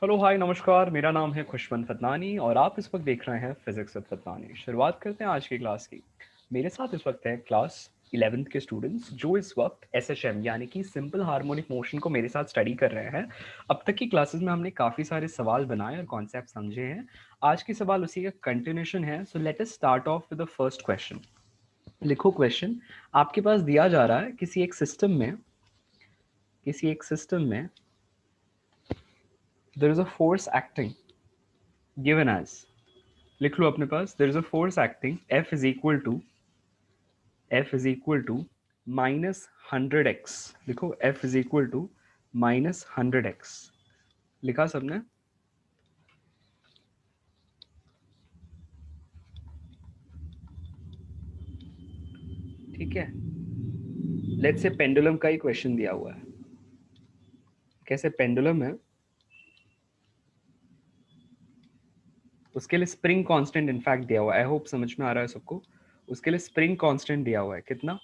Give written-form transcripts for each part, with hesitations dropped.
Hello hi नमस्कार, मेरा नाम है खुशवंत फतनानी और आप इस वक्त देख रहे हैं फिजिक्स विद फतनानी। शुरुआत करते हैं आज की क्लास की। मेरे साथ इस वक्त है क्लास 11th के स्टूडेंट्स जो इस वक्त एसएचएम यानी कि सिंपल हार्मोनिक मोशन को मेरे साथ स्टडी कर रहे हैं। अब तक की क्लासेस में हमने काफ़ी सारे सवाल बनाए और कॉन्सेप्ट समझे हैं। आज के सवाल उसी का कंटिन्यूशन है। So let us start of with the first question. लिखो क्वेश्चन। आपके पास दिया जा रहा है किसी एक सिस्टम में there is a force acting given as, लिख लो अपने पास, there is a force acting F is equal to -100x। लिखो F is equal to -100x। लिखा सबने? ठीक है। लेट्स से पेंडुलम का ही क्वेश्चन दिया हुआ है। कैसे पेंडुलम है, उसके लिए स्प्रिंग कांस्टेंट इनफैक्ट दिया हुआ है। आई होप समझ में आ रहा है सबको। उसके लिए स्प्रिंग कांस्टेंट दिया हुआ है कितना?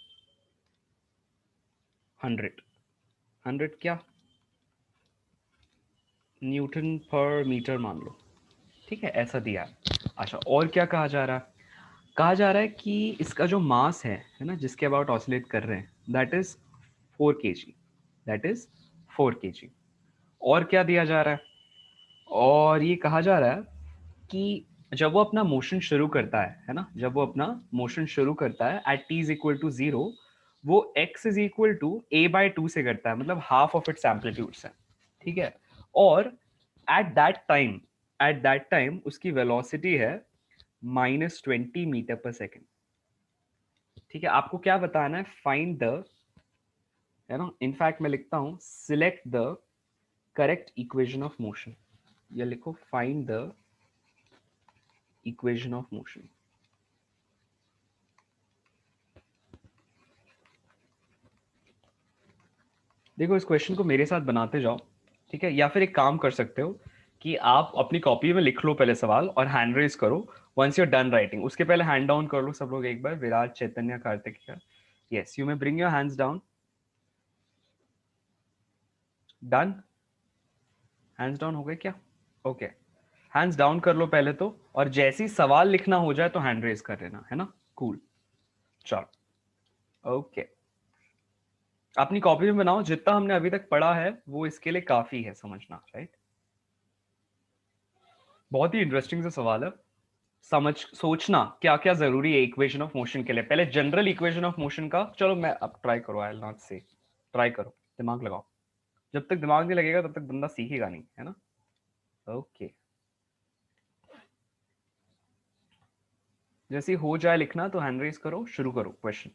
100। 100 क्या? न्यूटन पर मीटर मान लो। ठीक है, ऐसा दिया है। अच्छा, और क्या कहा जा रहा है? कहा जा रहा है कि इसका जो मास है ना, जिसके अबाउट ऑसिलेट कर रहे हैं, that is 4 kg। That is 4 kg। और क्या दिया जा रहा है? और ये कहा जा रहा है कि जब वो अपना मोशन शुरू करता है ना, जब वो अपना मोशन शुरू करता है at t is equal to 0, वो x is equal to a/2 से करता है, मतलब हाफ ऑफ इट्स एम्पलीट्यूड से। ठीक है। और एट दैट टाइम उसकी वेलोसिटी है -20 मीटर पर सेकेंड। ठीक है। आपको क्या बताना है? फाइंड द, है ना, इनफैक्ट मैं लिखता हूं select the correct equation of motion. या लिखो find the equation of motion. देखो, इस क्वेश्चन को मेरे साथ बनाते जाओ। ठीक है। या फिर एक काम कर सकते हो कि आप अपनी कॉपी में लिख लो पहले सवाल और हैंड रेज करो। Once you are done writing, उसके पहले हैंड डाउन कर लो सब लोग एक बार। Virat, Chaitanya, Kartik. Yes, you may bring your hands down. Done? Hands down हो गए क्या? ओके। हैंड्स डाउन कर लो पहले तो, और जैसे ही सवाल लिखना हो जाए तो हैंड रेज कर लेना, है ना? कूल। चलो, ओके। अपनी कॉपी में बनाओ। जितना हमने अभी तक पढ़ा है वो इसके लिए काफी है समझना, राइट? बहुत ही इंटरेस्टिंग सा सवाल है। समझ सोचना क्या क्या जरूरी है इक्वेशन ऑफ मोशन के लिए। पहले जनरल इक्वेशन ऑफ मोशन का, चलो मैं अब ट्राई करो, आई विल नॉट से, ट्राई करो, दिमाग लगाओ। जब तक दिमाग नहीं लगेगा तब तक बंदा सीखेगा नहीं, है ना? ओके। जैसे ही हो जाए लिखना तो हैंड रेज करो, शुरू करो question.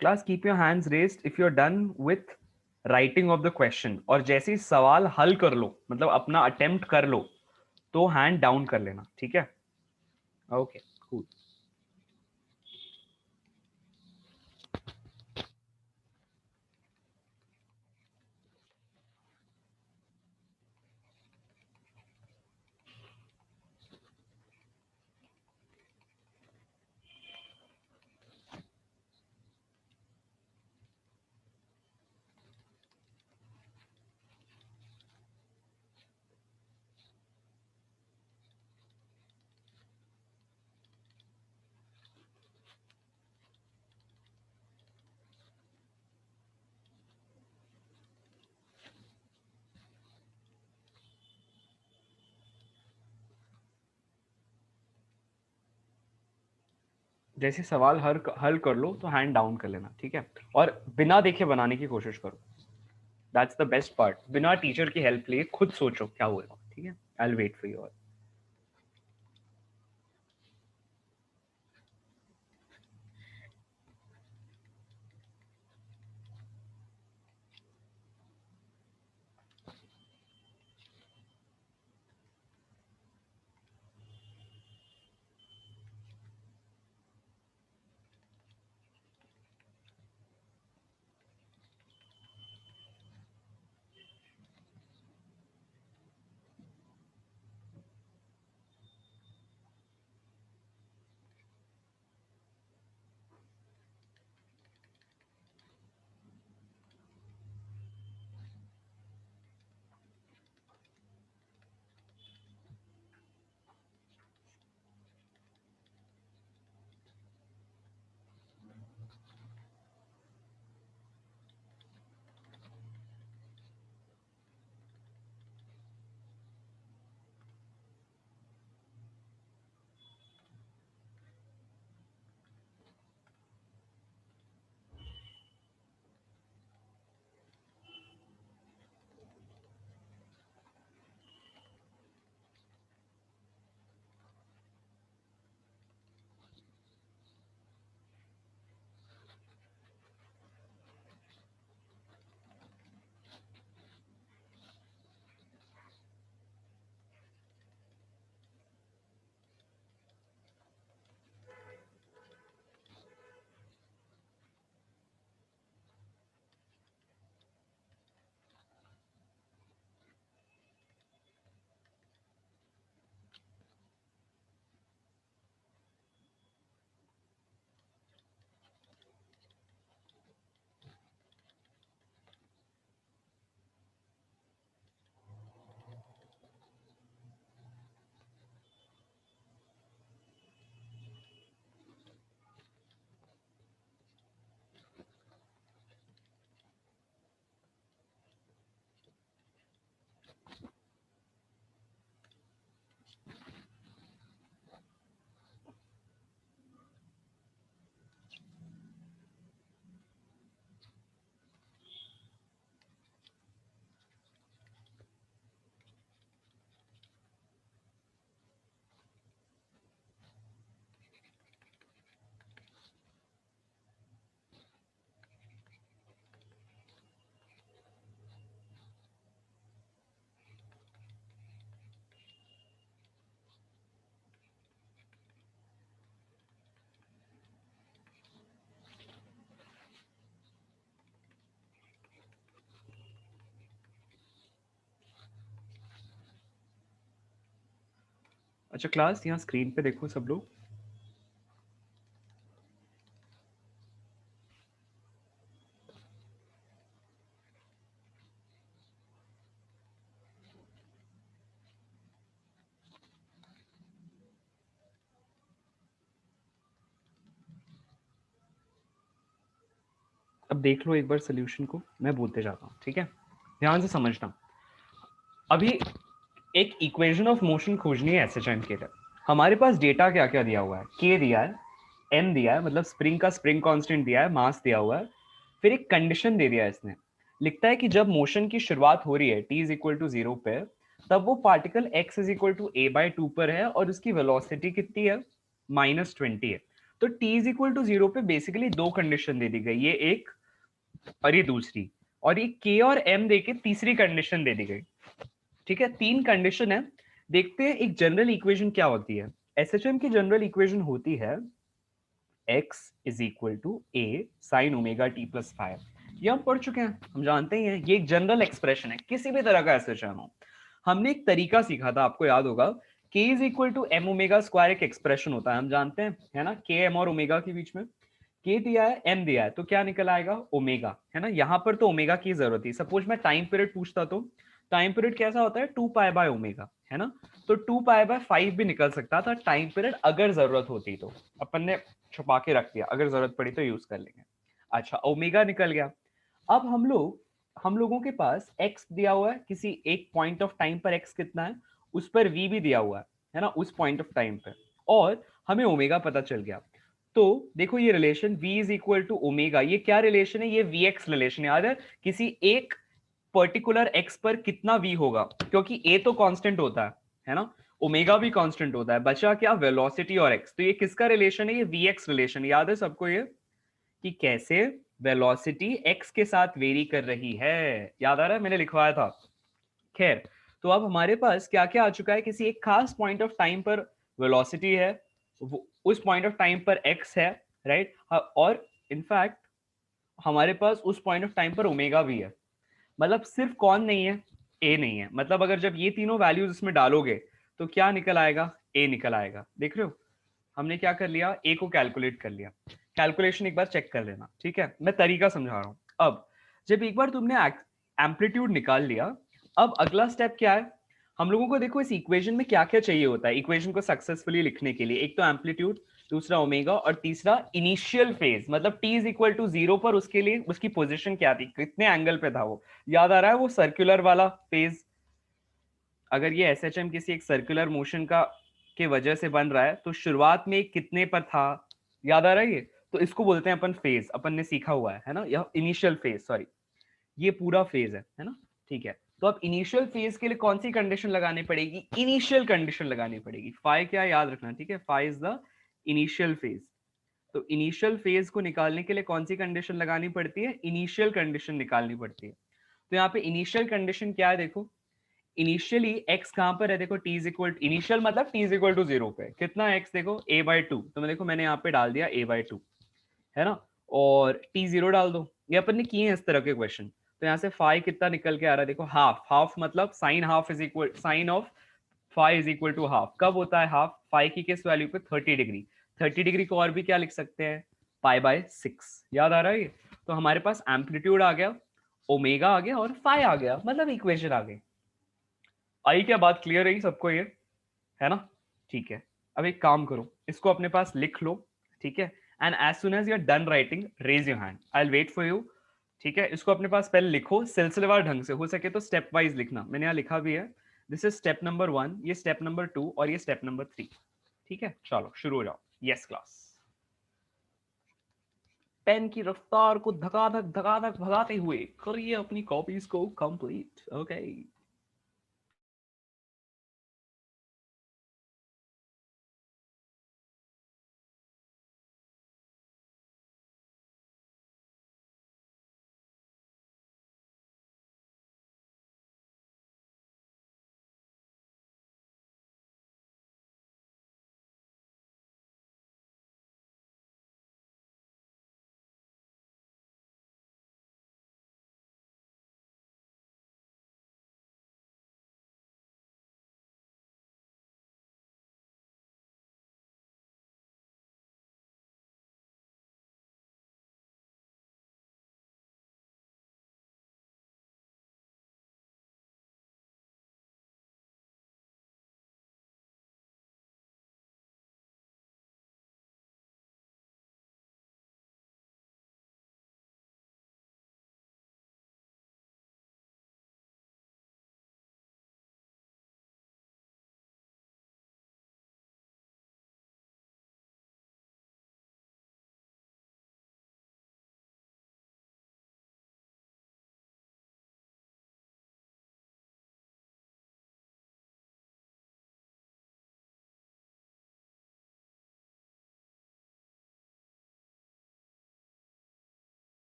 Class keep your hands raised if you are done with writing of the question. और जैसे ही सवाल हल कर लो, मतलब अपना अटेम्प्ट कर लो, तो हैंड डाउन कर लेना। ठीक है। Okay, cool. जैसे सवाल हल कर लो तो हैंड डाउन कर लेना। ठीक है। और बिना देखे बनाने की कोशिश करो। That's the best part. बिना टीचर की हेल्प लिए खुद सोचो क्या होगा। ठीक है। I will wait for you all. अच्छा क्लास, यहाँ स्क्रीन पे देखो सब लोग। अब देख लो एक बार सोल्यूशन को, मैं बोलते जाता हूँ, ठीक है, ध्यान से समझना। अभी एक इक्वेशन ऑफ मोशन खोजनी है एसएचएम के लिए। हमारे पास डेटा क्या क्या दिया हुआ है, के दिया है, एम दिया है, मतलब स्प्रिंग का स्प्रिंग कांस्टेंट दिया है, मास दिया हुआ है, फिर एक कंडीशन दे दिया है इसने। लिखता है कि जब मोशन की शुरुआत हो रही है टी इज इक्वल टू 0 पे, तब वो particle x is equal to A by 2 पर है और उसकी वेलोसिटी कितनी है, -20 है। तो t इज इक्वल टू 0 पे बेसिकली दो कंडीशन दे दी गई, ये एक और ये दूसरी, और ये k और m देके तीसरी कंडीशन दे दी गई। ठीक है, तीन कंडीशन है। देखते हैं एक जनरल इक्वेशन क्या होती है। एसएचएम की जनरल इक्वेशन होती है x is equal to a sine omega t plus 5। ये हम पढ़ चुके हैं, हम जानते ही हैं, ये एक जनरल एक्सप्रेशन है किसी भी तरह का एसएचएम हो। हमने एक तरीका सीखा था, आपको याद होगा, k is equal to m omega square एक एक्सप्रेशन होता है, हम जानते हैं, है ना, के एम और ओमेगा के बीच में के दिया है, एम दिया है, तो क्या निकल आएगा, ओमेगा, है ना। यहां पर तो ओमेगा की जरूरत है। सपोज मैं टाइम पीरियड पूछता तो टाइम पीरियड कैसा होता है, 2 पाई बाय ओमेगा, है ना। तो 2 पाई बाय 5 भी निकल सकता था टाइम पीरियड, अगर जरूरत होती तो। अपन ने छुपा के रख दिया, अगर जरूरत पड़ी तो यूज कर लेंगे। अच्छा, ओमेगा निकल गया। अब हम लोगों के पास x दिया हुआ है, किसी एक पॉइंट ऑफ टाइम पर x कितना है, उस पर v भी दिया हुआ है ना, उस पॉइंट ऑफ टाइम पे, और हमें ओमेगा पता चल गया। तो देखो ये relation v is equal to omega, ये क्या रिलेशन है, ये vx रिलेशन। याद है, किसी एक पर्टिकुलर x पर कितना v होगा, क्योंकि a तो कांस्टेंट होता है ना, ओमेगा भी कांस्टेंट होता है, बचा क्या, वेलोसिटी और x। तो ये किसका रिलेशन है, ये vx रिलेशन। याद है सबको ये, कि कैसे वेलोसिटी x के साथ वेरी कर रही है, याद आ रहा है, मैंने लिखवाया था। खैर, तो अब हमारे पास क्या क्या आ चुका है, किसी एक खास पॉइंट ऑफ टाइम पर वेलोसिटी है, उस पॉइंट ऑफ टाइम पर x है, राइट, और इनफैक्ट हमारे पास उस पॉइंट ऑफ टाइम पर ओमेगा भी है। मतलब सिर्फ कौन नहीं है, ए नहीं है। मतलब अगर जब ये तीनों वैल्यूज इसमें डालोगे तो क्या निकल आएगा, ए निकल आएगा। देख रहे हो, हमने क्या कर लिया, ए को कैलकुलेट कर लिया। कैलकुलेशन एक बार चेक कर लेना, ठीक है, मैं तरीका समझा रहा हूं। अब जब एक बार तुमने एम्पलीट्यूड निकाल लिया, अब अगला स्टेप क्या है, हम लोगों को देखो इस इक्वेशन में क्या क्या चाहिए होता है इक्वेशन को सक्सेसफुली लिखने के लिए। एक तो एम्पलीट्यूड, दूसरा ओमेगा, और तीसरा इनिशियल फेज, मतलब टी इज इक्वल टू 0 पर उसके लिए उसकी पोजीशन क्या थी, कितने एंगल पे था वो। याद आ रहा है वो सर्कुलर वाला फेज। अगर ये एसएचएम किसी एक सर्कुलर मोशन का के वजह से बन रहा है, तो शुरुआत में कितने पर था, याद आ रहा है ये। तो इसको बोलते हैं अपन फेज, अपन ने सीखा हुआ है ना, यह इनिशियल फेज, सॉरी, ये पूरा फेज है ना। ठीक है, तो अब इनिशियल फेज के लिए कौन सी कंडीशन लगानी पड़ेगी, इनिशियल कंडीशन लगानी पड़ेगी। फाइ क्या याद रखना, ठीक है, phi is the initial phase. तो इनिशियल फेज को निकालने के लिए कौन सी कंडीशन लगानी पड़ती है, इनिशियल कंडीशन निकालनी पड़ती है। तो यहाँ पे इनिशियल कंडीशन क्या है, देखो, इनिशियली x कहां पर है, देखो t इज इक्वल, इनिशियल मतलब t इज इक्वल टू 0 पे, कितना x, देखो a बाई 2, तो मैं देखो मैंने यहाँ पे डाल दिया a बाई 2, है ना, और t 0 डाल दो। ये अपन ने किए हैं इस तरह के क्वेश्चन। तो यहाँ से फाइ कितना निकल के आ रहा है, देखो हाफ, हाफ मतलब sine half is equal, sine of phi is equal to half. कब होता है हाफ, फाइ की किस वैल्यू पे, 30 डिग्री। 30 डिग्री को और भी क्या लिख सकते हैं, पाई बाय 6। याद आ रहा है ये। तो हमारे पास एम्पलीट्यूड आ गया, ओमेगा आ गया, और फाइ आ गया, मतलब इक्वेशन आ गई। आई क्या बात, क्लियर रही सबको ये, है ना। ठीक है, अब एक काम करो, इसको अपने पास लिख लो, ठीक है, and as soon as you are done writing raise your hand, I will wait for you. ठीक है, इसको अपने पास पहले लिखो सिलसिलेवार ढंग से, हो सके तो स्टेप वाइज लिखना, मैंने यहाँ लिखा भी है। दिस इज स्टेप नंबर 1, ये स्टेप नंबर 2, और ये स्टेप नंबर 3। ठीक है, चलो शुरू हो जाओ। Yes class. पेन की रफ्तार को धकाधक भगाते हुए करिए अपनी कॉपीज को complete. Okay.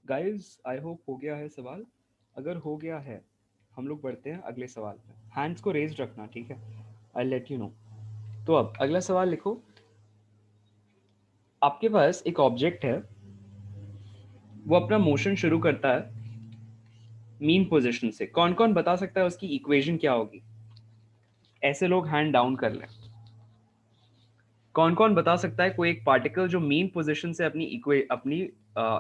Guys I hope हो गया है सवाल। अगर हो गया है हम लोग बढ़ते हैं अगले सवाल पे। हैंड्स को रेज रखना, ठीक है? I let you know. तो अब अगला सवाल लिखो। आपके पास एक ऑब्जेक्ट है, वो अपना मोशन शुरू करता है मीन पोजीशन से। कौन कौन बता सकता है उसकी इक्वेशन क्या होगी? ऐसे लोग हैंड डाउन कर लें। कौन कौन बता सकता है कोई एक पार्टिकल जो मीन पोजीशन से अपनी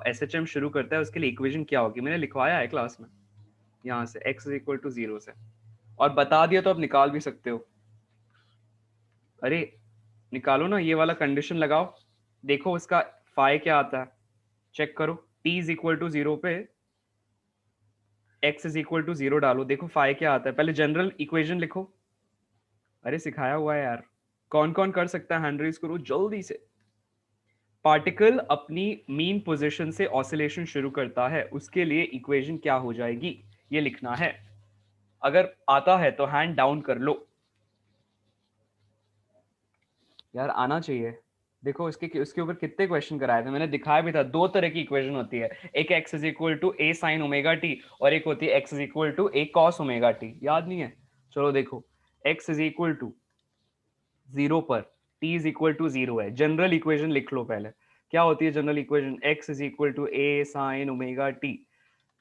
एसएचएम शुरू करता है, उसके लिए इक्वेशन क्या होगी? मैंने लिखवाया है क्लास में, यहाँ से x इज इक्वल टू 0 से। और बता दिया तो आप निकाल भी सकते हो। अरे निकालो ना, ये वाला कंडीशन लगाओ, देखो उसका फाइ क्या आता है, चेक करो। t इज इक्वल टू 0 पे x इज इक्वल टू 0 डालो, देखो फाइ क्या आता है। पहले जनरल इक्वेशन लिखो। अरे सिखाया हुआ है यार। कौन कौन कर सकता है? हैंड रेज करो जल्दी से। पार्टिकल अपनी मीन पोजीशन से ऑसिलेशन शुरू करता है, उसके लिए इक्वेशन क्या हो जाएगी, ये लिखना है। अगर आता है तो हैंड डाउन कर लो। यार आना चाहिए। देखो इसके उसके ऊपर कितने क्वेश्चन कराए थे, मैंने दिखाया भी था। दो तरह की इक्वेशन होती है, एक x is equal to a sine omega t, और एक होती है x is equal to A cos omega t. याद नहीं है? चलो देखो, x इज इक्वल टू 0 पर t इज इक्वल टू 0 है। जनरल इक्वेशन लिख लो पहले। क्या होती है general equation? x is equal to a sine omega t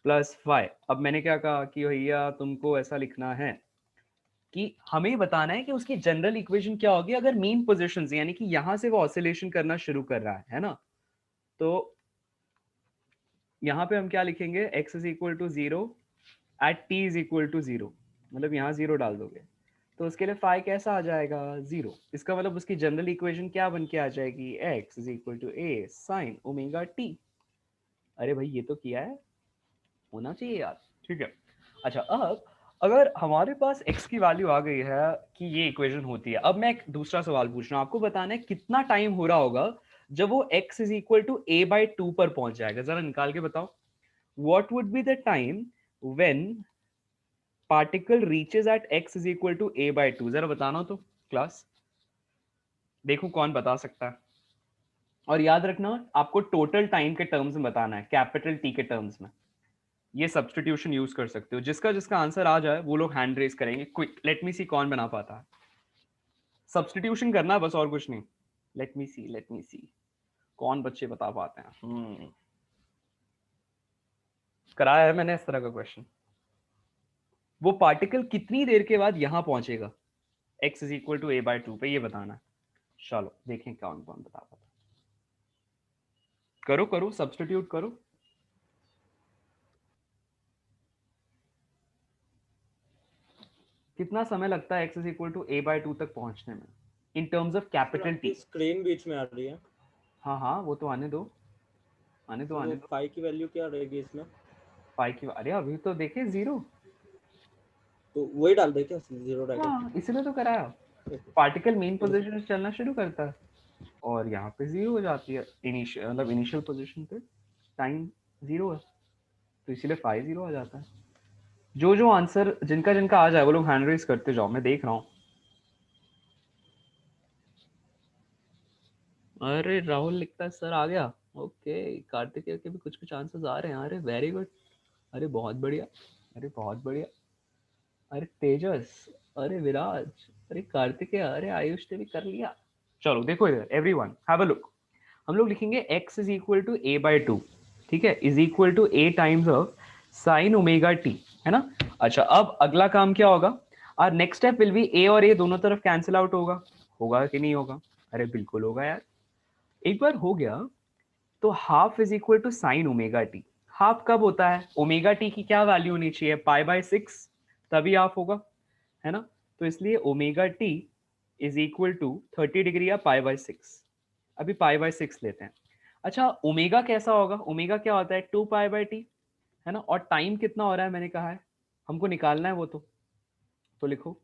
plus five. अब मैंने क्या कहा कि भैया तुमको ऐसा लिखना है कि हमें बताना है कि उसकी जनरल इक्वेशन क्या होगी अगर मीन पोजीशन से, यानी कि यहां से वो ऑसिलेशन करना शुरू कर रहा है ना। तो यहाँ पे हम क्या लिखेंगे? x is equal to 0 at t is equal to 0, मतलब यहाँ 0 डाल दोगे तो उसके लिए फाइ कैसा आ जाएगा? 0। इसका मतलब उसकी जनरल इक्वेशन क्या बन के आ जाएगी? x is equal to a sine omega t. अरे भाई ये तो किया है, होना चाहिए यार। ठीक है। अच्छा, अब अगर हमारे पास x की वैल्यू आ गई है कि ये इक्वेशन होती है, अब मैं एक दूसरा सवाल पूछ रहा हूँ। आपको बताना है कितना टाइम हो रहा होगा जब वो x is equal to a by 2 पर पहुंच जाएगा। जरा निकाल के बताओ। What would be the time when particle reaches at x is equal to a by 2? जरा बताना तो क्लास, देखो कौन बता सकता है। और याद रखना आपको टोटल टाइम के टर्म्स में बताना है, कैपिटल टी के टर्म्स में। ये सब्स्टिट्यूशन यूज कर सकते हो। जिसका जिसका आंसर आ जाए वो लोग हैंड रेज करेंगे। क्विक, लेट मी सी कौन बना पाता है। सब्स्टिट्यूशन करना है बस, और कुछ नहीं। लेट मी सी कौन बच्चे बता पाते हैं। कराया है मैंने इस तरह का क्वेश्चन। वो पार्टिकल कितनी देर के बाद यहां पहुंचेगा x is equal to A by 2 पे, ये बताना है। चलो देखें कौन कौन बता पाता। करो करो, सब्स्टिट्यूट करो। कितना समय लगता है x is equal to A by 2 तक पहुंचने में in terms of capital T? Screen बीच में आ रही है। हाँ हाँ, वो तो आने दो, आने दो, आने तो दो। फाई की वैल्यू क्या रहेगी इसमें? पाई की, अरे अभी तो देखे 0। तो वही डाल दे क्या, 0 डाल हाँ इसलिए तो कराया। के? पार्टिकल मेन पोजीशन से चलना शुरू करता है और यहाँ पे 0 हो जाती है। इनिशियल मतलब इनिशियल पोजीशन पे टाइम 0 है, तो इसीलिए 5 0 आ जाता है। जो जो आंसर जिनका जिनका आ जाए वो लोग हैंड रेज करते जाओ, मैं देख रहा हूँ। अरे राहुल लिखता है सर आ गया। ओके, कार्तिकेय के भी कुछ कुछ आंसर्स आ रहे हैं। अरे वेरी गुड, अरे बहुत बढ़िया, अरे बहुत बढ़िया। अरे तेजस, अरे विराज, अरे कार्तिकेय, अरे आयुष ने भी कर लिया। चलो देखो इधर, एवरीवन हैव अ लुक। हम लोग लिखेंगे x is equal to a by 2, ठीक है, is equal to a times of sine omega t, है ना। अच्छा, अब अगला काम क्या होगा? और next step will be a और a दोनों तरफ कैंसिल आउट होगा। होगा कि नहीं होगा? अरे बिल्कुल होगा यार। एक बार हो गया तो half is equal to sine omega t. Half कब होता है? ओमेगा टी की क्या वैल्यू होनी चाहिए? पाई बाय 6, तभी हाफ होगा, है ना। तो इसलिए omega t is equal to 30 degree या पाई बाय 6। अभी पाई बाय 6 लेते हैं। अच्छा, ओमेगा कैसा होगा? ओमेगा क्या होता है? 2 पाई बाय टी, है ना। और टाइम कितना हो रहा है मैंने कहा है, हमको निकालना है वो। तो लिखो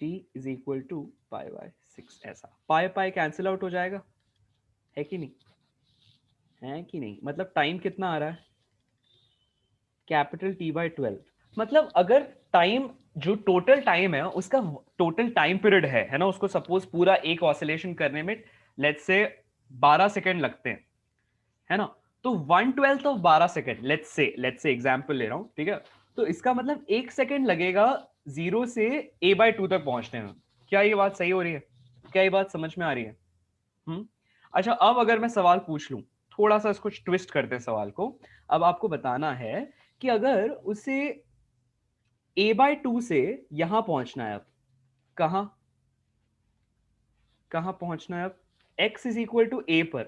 t is equal to pi by 6। ऐसा पाई पाई कैंसिल आउट हो जाएगा, है कि नहीं? है कि नहीं? मतलब टाइम कितना आ रहा है? Capital T by 12। मतलब अगर टाइम, जो टोटल टाइम है उसका टोटल टाइम पीरियड है ना, उसको सपोज पूरा एक ऑसिलेशन करने में लेट्स से 12 सेकेंड लगते हैं, है ना। तो 1/12 of 12 second, let's say example ले रहा हूं, ठीक है। तो इसका मतलब 1 सेकेंड लगेगा 0 से a/2 तक पहुंचने में। क्या ये बात सही हो रही है? क्या ये बात समझ में आ रही है? अच्छा, अब अगर मैं सवाल पूछ लूं, थोड़ा सा इसको ट्विस्ट करते हैं सवाल को। अब आपको बताना है कि अगर उसे a/2 से यहां पहुंचना है, अब कहां कहां पहुंचना है? अब x is equal to a पर,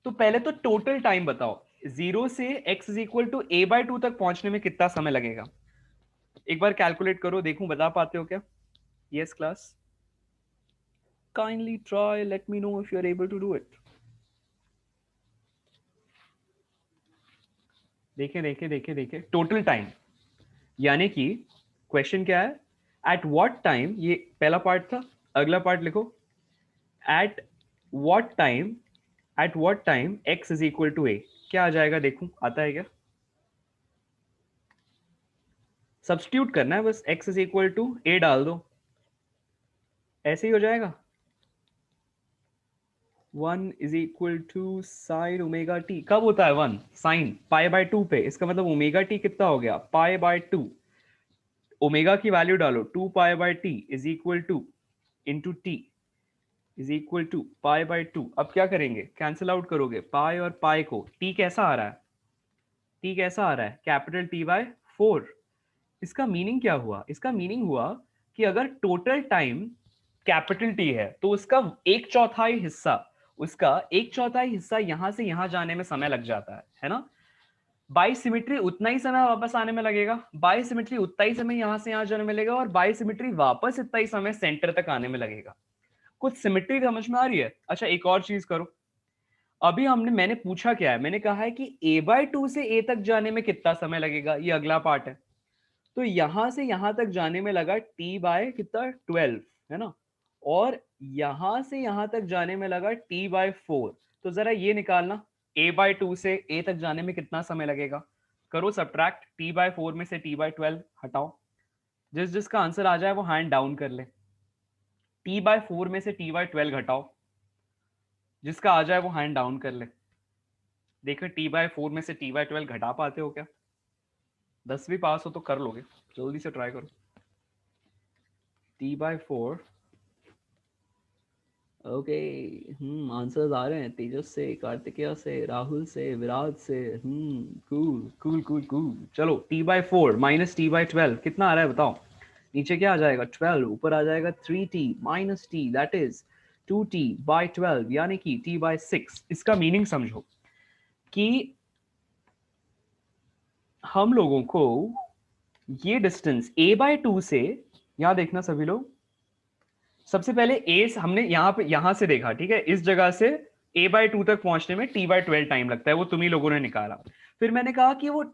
तो पहले तो टोटल टाइम बताओ, 0 से x is equal to a/2 तक पहुंचने में कितना समय लगेगा? एक बार कैलकुलेट करो, देखूं बता पाते हो क्या? Yes class, kindly try, let me know if you are able to do it. देखें देखें देखें देखें, टोटल टाइम, यानी कि क्वेश्चन क्या है, एट व्हाट टाइम, ये पहला पार्ट था, अगला पार्ट लिखो, at what time, at what time x is equal to a, क्या आ जाएगा देखूं, आता है क्या? सब्स्टिट्यूट करना है बस, x is equal to a डाल दो, ऐसे ही हो जाएगा। 1 is equal to sine omega t, कब होता है 1? साइन π/2 पे, इसका मतलब ओमेगा टी कितना हो गया? π/2। ओमेगा की वैल्यू डालो, 2π/t is equal to into T is equal to π/2। अब क्या करेंगे, कैंसिल आउट करोगे पाई और पाई को, टी कैसा आ रहा है? टी कैसा आ रहा है? Capital T/4। इसका मीनिंग क्या हुआ? इसका मीनिंग हुआ कि अगर टोटल टाइम कैपिटल टी है तो उसका एक चौथाई हिस्सा यहां से यहां जाने में समय लग जाता है ना। बाई सिमेट्री उतना ही समय वापस आने में लगेगा, बाई सिमेट्री उतना ही समय यहां से यहां जाने में लगेगा, और बाई सिमेट्री वापस इतना ही समय सेंटर तक आने में लगेगा। कुछ सिमेट्री समझ में आ रही है? अच्छा, एक और चीज करो, अभी मैंने पूछा क्या है, मैंने कहा है कि a/2 से a तक जाने में कितना समय लगेगा, ये अगला पार्ट है। तो यहां से यहां तक जाने में लगा t बाय कितना, 12, है ना। और यहां से यहां तक जाने में लगा t/4। तो जरा ये निकालना, a/2 से a तक जाने में कितना समय लगेगा। करो सब्ट्रैक्ट, t/4 में से t/12 हटाओ, जिस जिसका आंसर आ जाए वो हैंड डाउन कर ले। t/4 में से t/12 घटाओ, जिसका आ जाए वो हैंड डाउन कर ले। देखो t/4 में से t/12 घटा पाते हो क्या? 10वीं पास हो तो कर लोगे, जल्दी से ट्राई करो। t/4, okay. आंसर्स आ रहे हैं, तेजस से, कार्तिकेय से, राहुल से, विराज से। Cool cool cool cool. चलो, t/4 माइनस t/12 कितना आ रहा है बताओ। नीचे क्या आ जाएगा? 12, ऊपर आ जाएगा 3t minus t, that is 2t/12, यानी कि t/6। इसका मीनिंग समझो कि हम लोगों को ये डिस्टेंस a/2 से, यहां देखना सभी लोग, सबसे पहले ए हमने यहां से देखा, ठीक है, इस जगह से a/2 तक पहुंचने में t/12 टाइम लगता है, वो तुम ही लोगों ने निकाला। फिर मैंने कहा कि वो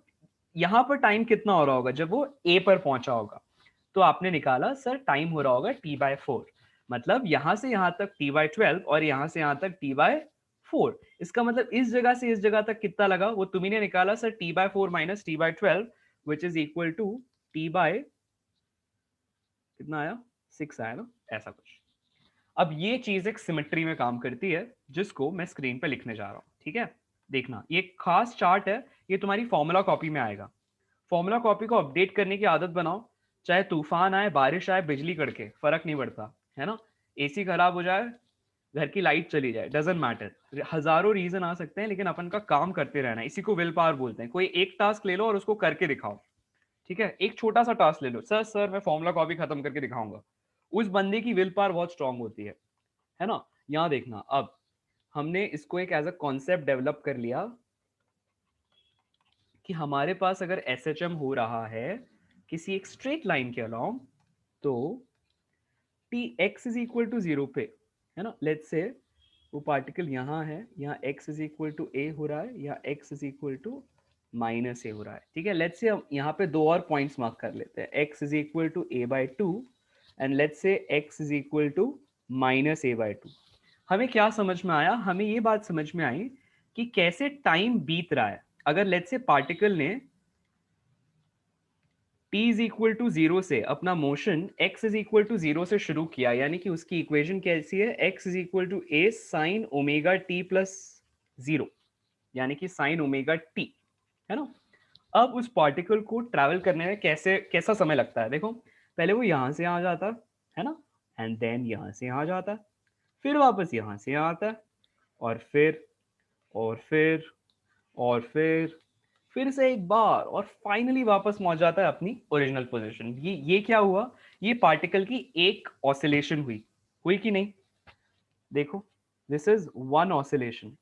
यहां पर टाइम कितना हो रहा होगा जब वो a पर पहुंचा होगा, तो आपने निकाला सर टाइम हो रहा होगा t/4। मतलब यहां से यहां तक t/12 और यहां से यहां तक t/4। इसका मतलब इस जगह से इस जगह तक कितना लगा वो तुम्ही ने निकाला sir, t/4 minus t/12 which is equal to t by कितना आया, 6 आया ना, ऐसा कुछ। अब ये चीज एक सिमेट्री में काम करती है, जिसको मैं स्क्रीन पे लिखने जा रहा हूं, ठीक है। देखना, ये खास चार्ट है, ये तुम्हारी फॉर्मूला कॉपी में आएगा। फॉर्मूला कॉपी को अपडेट करने की आदत बनाओ, चाहे तूफान आए, बारिश आए, बिजली कड़के, फर्क नहीं पड़ता, है ना। एसी खराब हो जाए, घर की लाइट चली जाए, डजेंट मैटर, हजारों रीजन आ सकते हैं, लेकिन अपन का काम करते रहना है, इसी को विल पावर बोलते हैं। कोई एक टास्क ले लो और उसको करके दिखाओ, ठीक है। एक छोटा सा टास्क ले लो, सर मैं फॉर्मूला कॉपी खत्म करके दिखाऊंगा, उस बंदे की विल पावर बहुत स्ट्रांग होती है ना। यहां देखना, अब हमने इसको एक एज अ कॉन्सेप्ट डेवलप कर लिया कि हमारे पास अगर SHM हो रहा है किसी एक स्ट्रेट लाइन के अलोंग, तो t x is equal to 0 पे, है ना, लेट्स से वो पार्टिकल यहाँ है, यहाँ x is equal to a हो रहा है, यहाँ x is equal to minus a हो रहा है, ठीक है। लेट्स से हम यहाँ पे दो और पॉइंट्स मार्क कर लेते हैं, x is equal to a/2 and let's say x is equal to minus a/2। हमें क्या समझ में आया? हमें ये बात समझ में आई कि कैसे टाइम बीत रहा है। अगर लेट्स से पार्टिकल ने t इज इक्वल टू 0 से अपना motion x is equal to 0 से शुरू किया, यानी कि उसकी इक्वेशन कैसी है, x is equal to a sine omega t plus 0, यानी कि साइन ओमेगा टी, है ना। अब उस पार्टिकल को ट्रैवल करने में कैसा समय लगता है, देखो पहले वो यहाँ से यहाँ जाता है ना, एंड देन यहाँ से यहाँ जाता है, फिर वापस यहाँ से यहाँ आता है, और फिर और फिर से एक बार, और फाइनली वापस पहुंच जाता है अपनी ओरिजिनल पोजीशन। ये क्या हुआ, ये पार्टिकल की एक ऑसिलेशन हुई कि नहीं, देखो दिस इज वन ऑसिलेशन।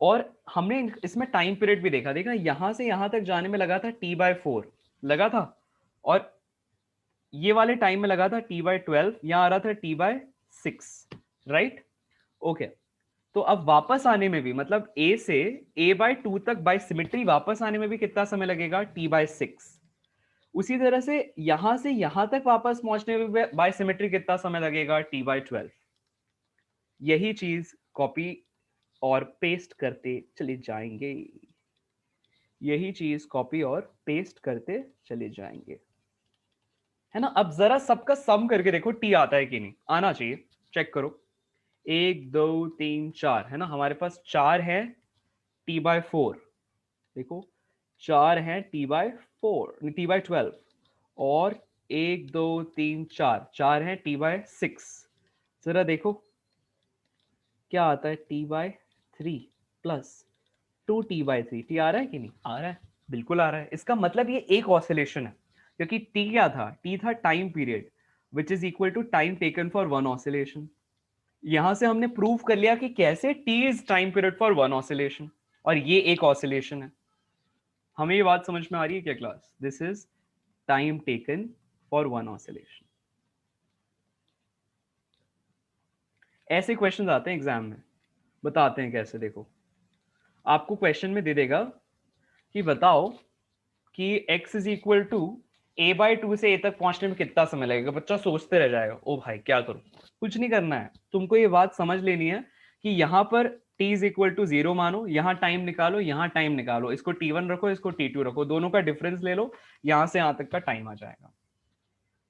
और हमने इसमें टाइम पीरियड भी देखा, देखा यहां से यहां तक जाने में लगा था t/4 लगा था, और ये वाले टाइम में लगा था t/12, यहां आ रहा था t/6, राइट। ओके, तो अब वापस आने में भी, मतलब a से a/2 तक बाय सिमेट्री वापस आने में भी कितना समय लगेगा, t/6। उसी तरह से यहां तक वापस पहुंचने में भी बाय सिमेट्री कितना समय लगेगा, t/12। यही चीज कॉपी और पेस्ट करते चले जाएंगे, यही चीज कॉपी और पेस्ट करते चले जाएंगे, है ना। अब जरा सबका सम करके देखो टी आता है कि नहीं, आना चाहिए, चेक करो। 1 2 3 4, है ना, हमारे पास 4 है t/4, देखो 4 है t/12, और 1 2 3 4 है t/6। जरा देखो क्या आता है, t/3 प्लस 2t/3, टी आ रहा है कि नहीं आ रहा है, बिल्कुल आ रहा है। इसका मतलब ये एक ऑसिलेशन है, क्योंकि टी क्या था, टी था time period which is equal to time taken for one oscillation. यहां से हमने प्रूव कर लिया कि कैसे t is time period for one oscillation, और ये एक ऑसिलेशन है। हमें ये बात समझ में आ रही है क्या class, this is time taken for one oscillation. ऐसे क्वेश्चंस आते हैं एग्जाम में, बताते हैं कैसे, देखो आपको क्वेश्चन में दे देगा कि बताओ कि x is equal to a/2 से a तक पहुंचने में कितना समय लगेगा। बच्चा सोचते रह जाएगा, ओ भाई क्या करूं। कुछ नहीं करना है, तुमको ये बात समझ लेनी है कि यहाँ पर t इज इक्वल टू 0 मानो, यहाँ टाइम निकालो, यहाँ टाइम निकालो, इसको t1 रखो, इसको t2 रखो, दोनों का डिफरेंस ले लो, यहाँ से यहाँ तक का टाइम आ जाएगा,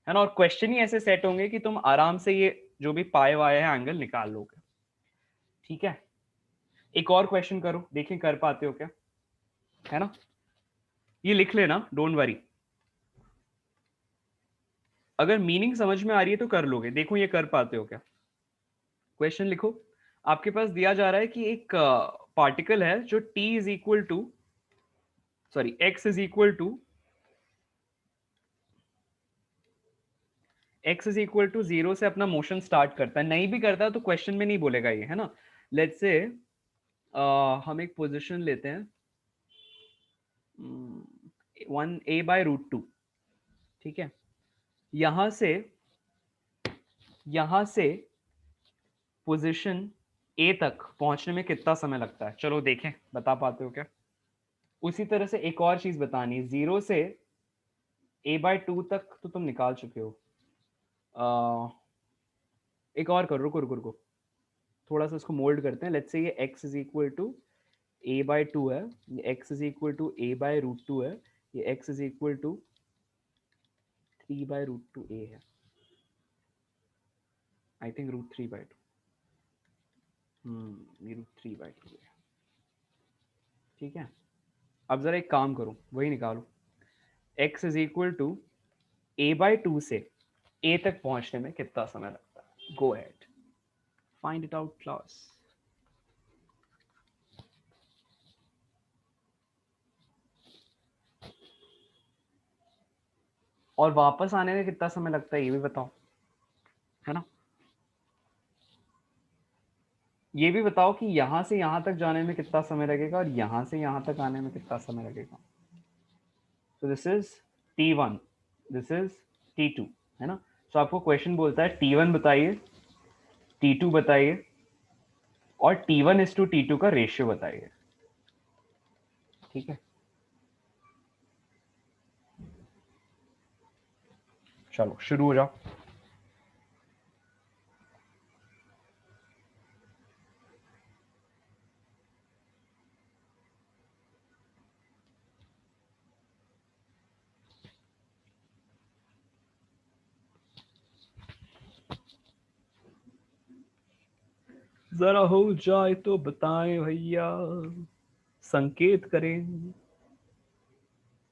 है ना। और क्वेश्चन ही ऐसे सेट होंगे कि तुम आराम से ये जो भी पाए वाए है एंगल निकाल लोगे, ठीक है। एक और क्वेश्चन करो, देखें कर पाते हो क्या, है ना। ये लिख लेना, डोंट वरी, अगर मीनिंग समझ में आ रही है तो कर लोगे। देखो ये कर पाते हो क्या, क्वेश्चन लिखो। आपके पास दिया जा रहा है कि एक पार्टिकल है जो t is equal to, sorry x is equal to, x is equal to 0 से अपना मोशन स्टार्ट करता है, नहीं भी करता है तो क्वेश्चन में नहीं बोलेगा ये, है ना। लेट्स से हम एक पोजीशन लेते हैं 1a/√2, ठीक है। यहां से यहां से पोजीशन a तक पहुंचने में कितना समय लगता है, चलो देखें बता पाते हो क्या। उसी तरह से एक और चीज बतानी है, 0 से a/2 तक तो तुम निकाल चुके हो। एक और करो, रुको रुको रुको, थोड़ा सा इसको मोल्ड करते हैं। लेट्स से ये x is equal to a/2 है, ये x is equal to a/√2 है, ये x is equal to 3/√2a है, आई थिंक √3/2, ये √3/2 है, ठीक है। अब जरा एक काम करो, वही निकालो, x is equal to a/2 से a तक पहुंचने में कितना समय लगता है, go ahead find it out class. और वापस आने में कितना समय लगता है ये भी बताओ, है ना। ये भी बताओ कि यहां से यहां तक जाने में कितना समय लगेगा, और यहां से यहां तक आने में कितना समय लगेगा। तो this is t1, this is t2, है ना। तो आपको क्वेश्चन बोलता है t1 बताइए, t2 बताइए, और t1:t2 का रेशियो बताइए, ठीक है। चलो शुरू हो जाओ। जरा हो जाए तो बताएं भैया, संकेत करें,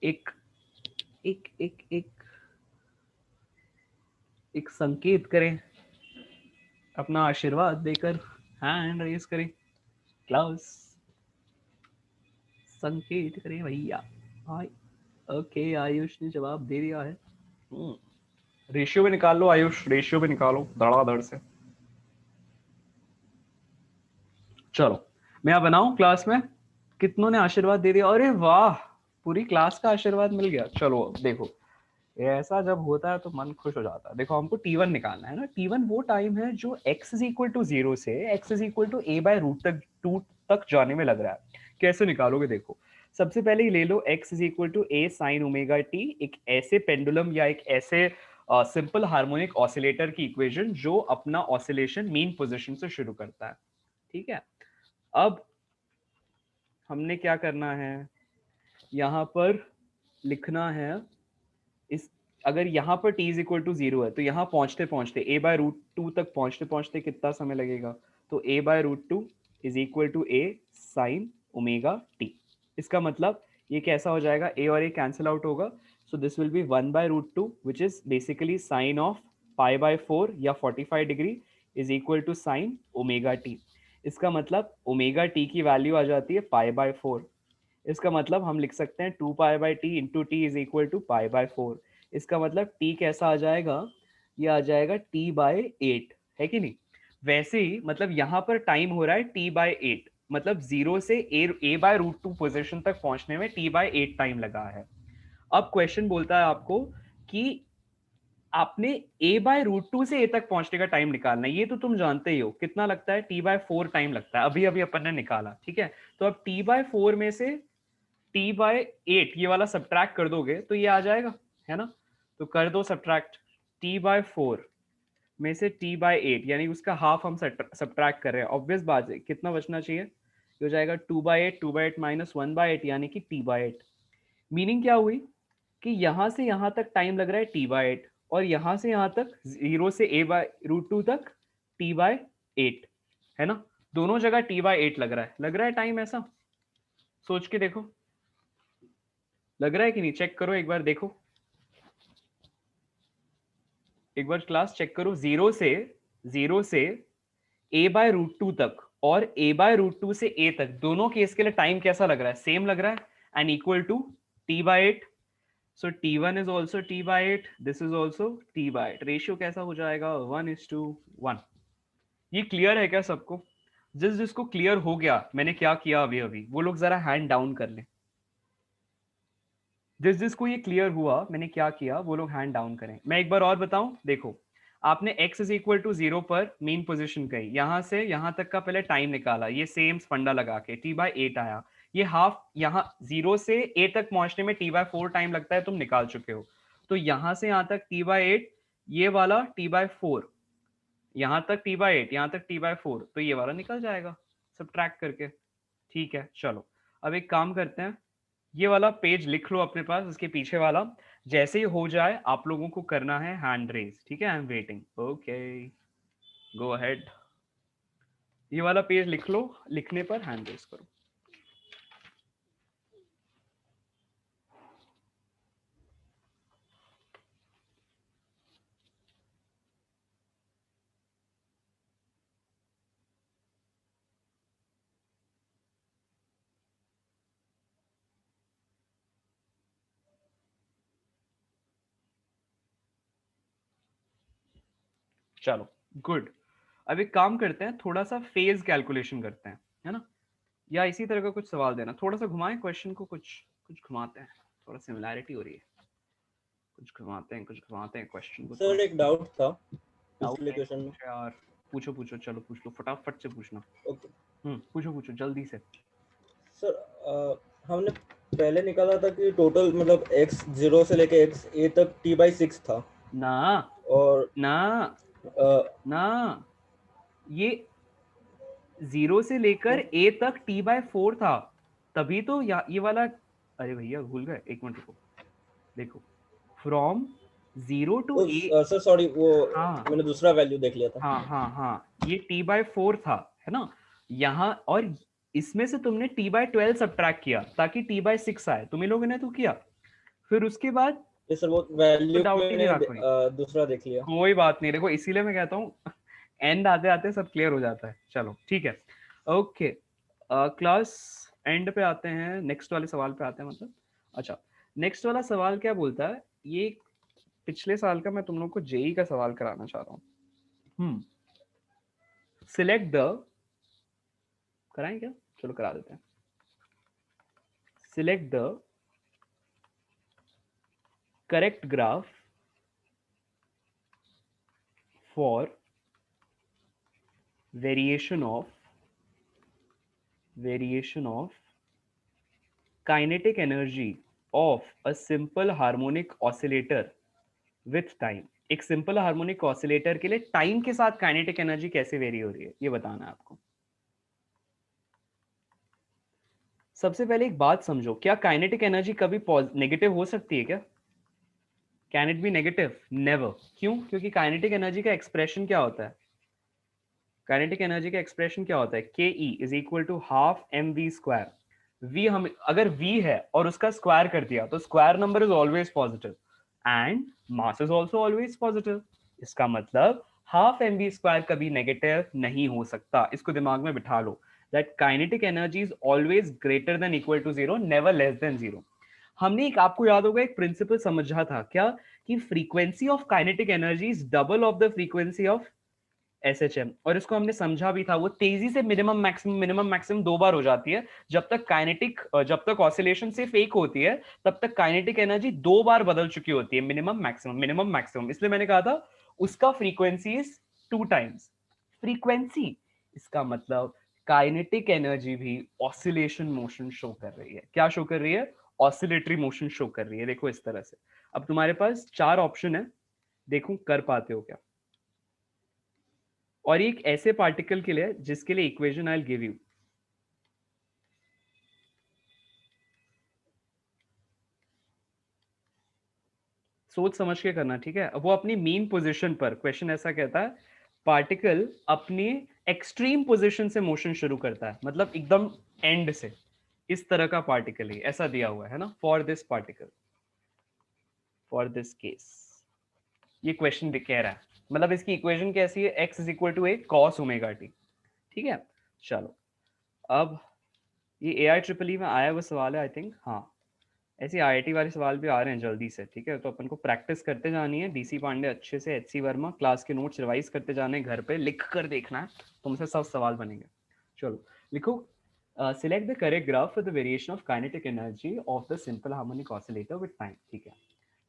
एक एक एक एक एक संकेत करें, अपना आशीर्वाद देकर हैंड रेज करें, क्लास संकेत करें भैया। हाय ओके, आयुष ने जवाब दे दिया है। रेशियो में निकाल लो आयुष, रेशियो में निकालो धड़ाधड़ से। चलो मैं यहाँ बनाऊं क्लास में, कितनों ने आशीर्वाद दे दिया, अरे वाह पूरी क्लास का आशीर्वाद मिल गया। चलो देखो, ये ऐसा जब होता है तो मन खुश हो जाता है। देखो हमको T1 निकालना है ना, T1 वो टाइम है जो x इज इक्वल टू 0 से x is equal to a by root तक 2 तक जाने में लग रहा है। कैसे निकालोगे देखो, सबसे पहले ही ले लो x is equal to a sine omega t, एक ऐसे पेंडुलम या एक ऐसे सिंपल हार्मोनिक ऑसिलेटर की इक्वेशन जो अपना ऑसिलेशन मीन पोजीशन से शुरू करता है। ठीक है, अब हमने क्या करना है, यहाँ पर लिखना है इस, अगर यहाँ पर t इज इक्वल टू 0 है तो यहाँ पहुंचते पहुंचते a बाय रूट 2 तक पहुंचते पहुंचते कितना समय लगेगा, तो a by root 2 is equal to a sine omega t। इसका मतलब ये कैसा हो जाएगा, a और a कैंसिल आउट होगा, so this will be 1 by root 2 which is basically sine of pi by 4 या 45 degree is equal to sine omega t। इसका मतलब ओमेगा t की वैल्यू आ जाती है पाई बाय 4। इसका मतलब हम लिख सकते हैं 2 pi by T into T is equal to pi by 4। इसका मतलब t कैसा आ जाएगा, ये आ जाएगा t बाय 8, है कि नहीं। वैसे ही मतलब यहाँ पर टाइम हो रहा है t बाय 8, मतलब 0 से a बाय रूट 2 पोजिशन तक पहुंचने में t बाय 8 टाइम लगा है। अब क्वेश्चन बोलता है आपको कि आपने a बाय रूट 2 से a तक पहुंचने का टाइम निकालना है। ये तो तुम जानते ही हो कितना लगता है, t बाय 4 टाइम लगता है, अभी अभी अपन ने निकाला। ठीक है, तो अब t बाय 4 में से t बाय 8 ये वाला सब्ट्रैक्ट कर दोगे तो ये आ जाएगा, है ना। तो कर दो सब्ट्रैक्ट, t बाय 4 में से t बाय 8 यानी उसका हाफ हम सब्ट्रैक्ट कर रहे हैं, ऑब्वियस बात है कितना बचना चाहिए, ये हो जाएगा 2 बाय 8 माइनस 1 बाय 8 यानी कि t बाय 8। मीनिंग क्या हुई कि यहां से यहां तक टाइम लग रहा है t बाय 8, और यहां से यहां तक 0 से a बाय रूट 2 तक t बाय 8, है ना। दोनों जगह t बाय 8 लग रहा है टाइम, ऐसा सोच के देखो लग रहा है कि नहीं, चेक करो एक बार, देखो एक बार क्लास चेक करो, 0 से a बाय रूट 2 तक और a बाय रूट 2 से a तक दोनों केस के लिए टाइम कैसा लग रहा है, सेम लग रहा है, and equal to t by 8। So t1 is also t by 8, this is also t by 8। Ratio कैसा हो जाएगा, 1:1। ये क्लियर है क्या सबको, जिसको क्लियर हो गया मैंने क्या किया अभी अभी, वो लोग जरा हैंड डाउन कर लें। जिसको ये क्लियर हुआ मैंने क्या किया वो लोग हैंड डाउन करें। मैं एक बार और बताऊं, देखो आपने x इज इक्वल टू 0 पर मीन पोजीशन गई, यहां से यहां तक का पहले टाइम निकाला, ये सेम फंडा लगा के t बाय 8 आया, ये हाफ यहाँ 0 से a तक पहुंचने में t बाय 4 टाइम लगता है, तुम निकाल चुके हो। तो यहां से यहां तक t बाय 8, ये वाला t बाय 4, यहाँ तक t बाय 8, यहाँ तक t बाय 4, तो ये वाला निकल जाएगा सब्ट्रैक्ट करके। ठीक है चलो, अब एक काम करते हैं, ये वाला पेज लिख लो अपने पास, इसके पीछे वाला जैसे ही हो जाए आप लोगों को करना है हैंड रेज। ठीक है, I am waiting, okay go ahead. ये वाला पेज लिख लो, लिखने पर हैंड रेज करो। चलो गुड, अब एक काम करते हैं, थोड़ा सा फेज कैलकुलेशन करते हैं, है ना, या इसी तरह का कुछ सवाल देना, थोड़ा सा घुमाएं क्वेश्चन को, कुछ कुछ घुमाते हैं, थोड़ा सिमिलैरिटी हो रही है, कुछ घुमाते हैं क्वेश्चन को सर थोड़ा। एक डाउट था डाउट पिछले है क्वेश्चन में। कुछ यार, पूछो पूछो, चलो पूछ लो फटाफट से पूछना। ओके पूछो पूछो जल्दी से। सर, हमने पहले निकाला था कि टोटल मतलब x 0 से लेके x a तक t बाई 6 था, ना और ना अ, ना, ये 0 से लेकर तो, a तक t बाय 4 था, तभी तो ये वाला, अरे भैया भूल गए, एक मिनट रुको, देखो from 0 to a, sir sorry वो हाँ मैंने दूसरा वैल्यू देख लिया था। हाँ हाँ हाँ, ये t बाय 4 था, है ना, यहाँ, और इसमें से तुमने t/12 सब्ट्रैक्ट किया ताकि t/6 आए, तुम लोगों ने तो किया। फिर उसके बाद ये सर वो तो वैल्यू डाउट ही नहीं मैंने रहा कोई। दूसरा देख लिया। कोई बात नहीं, देखो इसीलिए मैं कहता हूँ एंड आते आते सब क्लियर हो जाता है। चलो ठीक है, ओके, क्लास एंड पे आते हैं, नेक्स्ट वाले सवाल पे आते हैं मतलब। अच्छा, नेक्स्ट वाला सवाल क्या बोलता है, ये पिछले साल का मैं तुम लोग को जेई का सवाल कराना चाह रहा हूँ। सिलेक्ट द, कराएं क्या, चलो करा देते हैं। Select the correct graph for variation of kinetic energy of a simple harmonic oscillator with time। एक सिंपल हार्मोनिक ऑसिलेटर के लिए टाइम के साथ काइनेटिक एनर्जी कैसे वेरी हो रही है, ये बताना है आपको। सबसे पहले एक बात समझो, क्या काइनेटिक एनर्जी कभी नेगेटिव हो सकती है क्या? Can it be negative? Never. क्यों? क्योंकि काइनेटिक एनर्जी का एक्सप्रेशन क्या होता है? काइनेटिक एनर्जी का एक्सप्रेशन क्या होता है? K E is equal to half M V square. V, हम अगर वी है और उसका स्क्वायर कर दिया तो square number is always positive and mass is also always positive. इसका मतलब हाफ एम वी स्क्वायर कभी नेगेटिव नहीं हो सकता। इसको दिमाग में बिठा लो, that kinetic energy is always greater than equal to zero, never less than zero. हमने एक, आपको याद होगा, एक प्रिंसिपल समझा था क्या, कि frequency of kinetic energy is double of the frequency of SHM। और इसको हमने समझा भी था, वो तेजी से मिनिमम मैक्सिमम दो बार हो जाती है। जब तक ऑसिलेशन सिर्फ एक होती है तब तक काइनेटिक एनर्जी दो बार बदल चुकी होती है, मिनिमम मैक्सिमम। इसलिए मैंने कहा था उसका फ्रीक्वेंसी इज 2 टाइम्स फ्रीक्वेंसी। इसका मतलब काइनेटिक एनर्जी भी ऑसिलेशन मोशन शो कर रही है। क्या शो कर रही है? ऑसिलेटरी मोशन शो कर रही है। देखो इस तरह से। अब तुम्हारे पास 4 ऑप्शन है, देखो कर पाते हो क्या। और एक ऐसे पार्टिकल के लिए जिसके लिए equation I will give you. सोच समझ के करना, ठीक है। वो अपनी मीन पोजीशन पर, क्वेश्चन ऐसा कहता है, पार्टिकल अपनी एक्सट्रीम पोजीशन से मोशन शुरू करता है, मतलब एकदम एंड से। इस तरह का पार्टिकल ही ऐसा दिया हुआ है ना, for this particle, for this case. ये क्वेश्चन कह रहा है, मतलब इसकी इक्वेशन कैसी है, x is equal to A cos omega T. ठीक है, चलो। अब ये AI EEE में आया हुआ सवाल है आई थिंक, हाँ। ऐसे IIT वाले सवाल भी आ रहे हैं जल्दी से, ठीक है। तो अपन को प्रैक्टिस करते जानी है, DC पांडे अच्छे से, HC वर्मा क्लास के नोट्स रिवाइज करते जाने, घर पे लिख कर देखना है, तुमसे सब सवाल बनेंगे। चलो लिखो, select the correct graph for the variation of kinetic energy of the simple harmonic oscillator with time. ठीक है,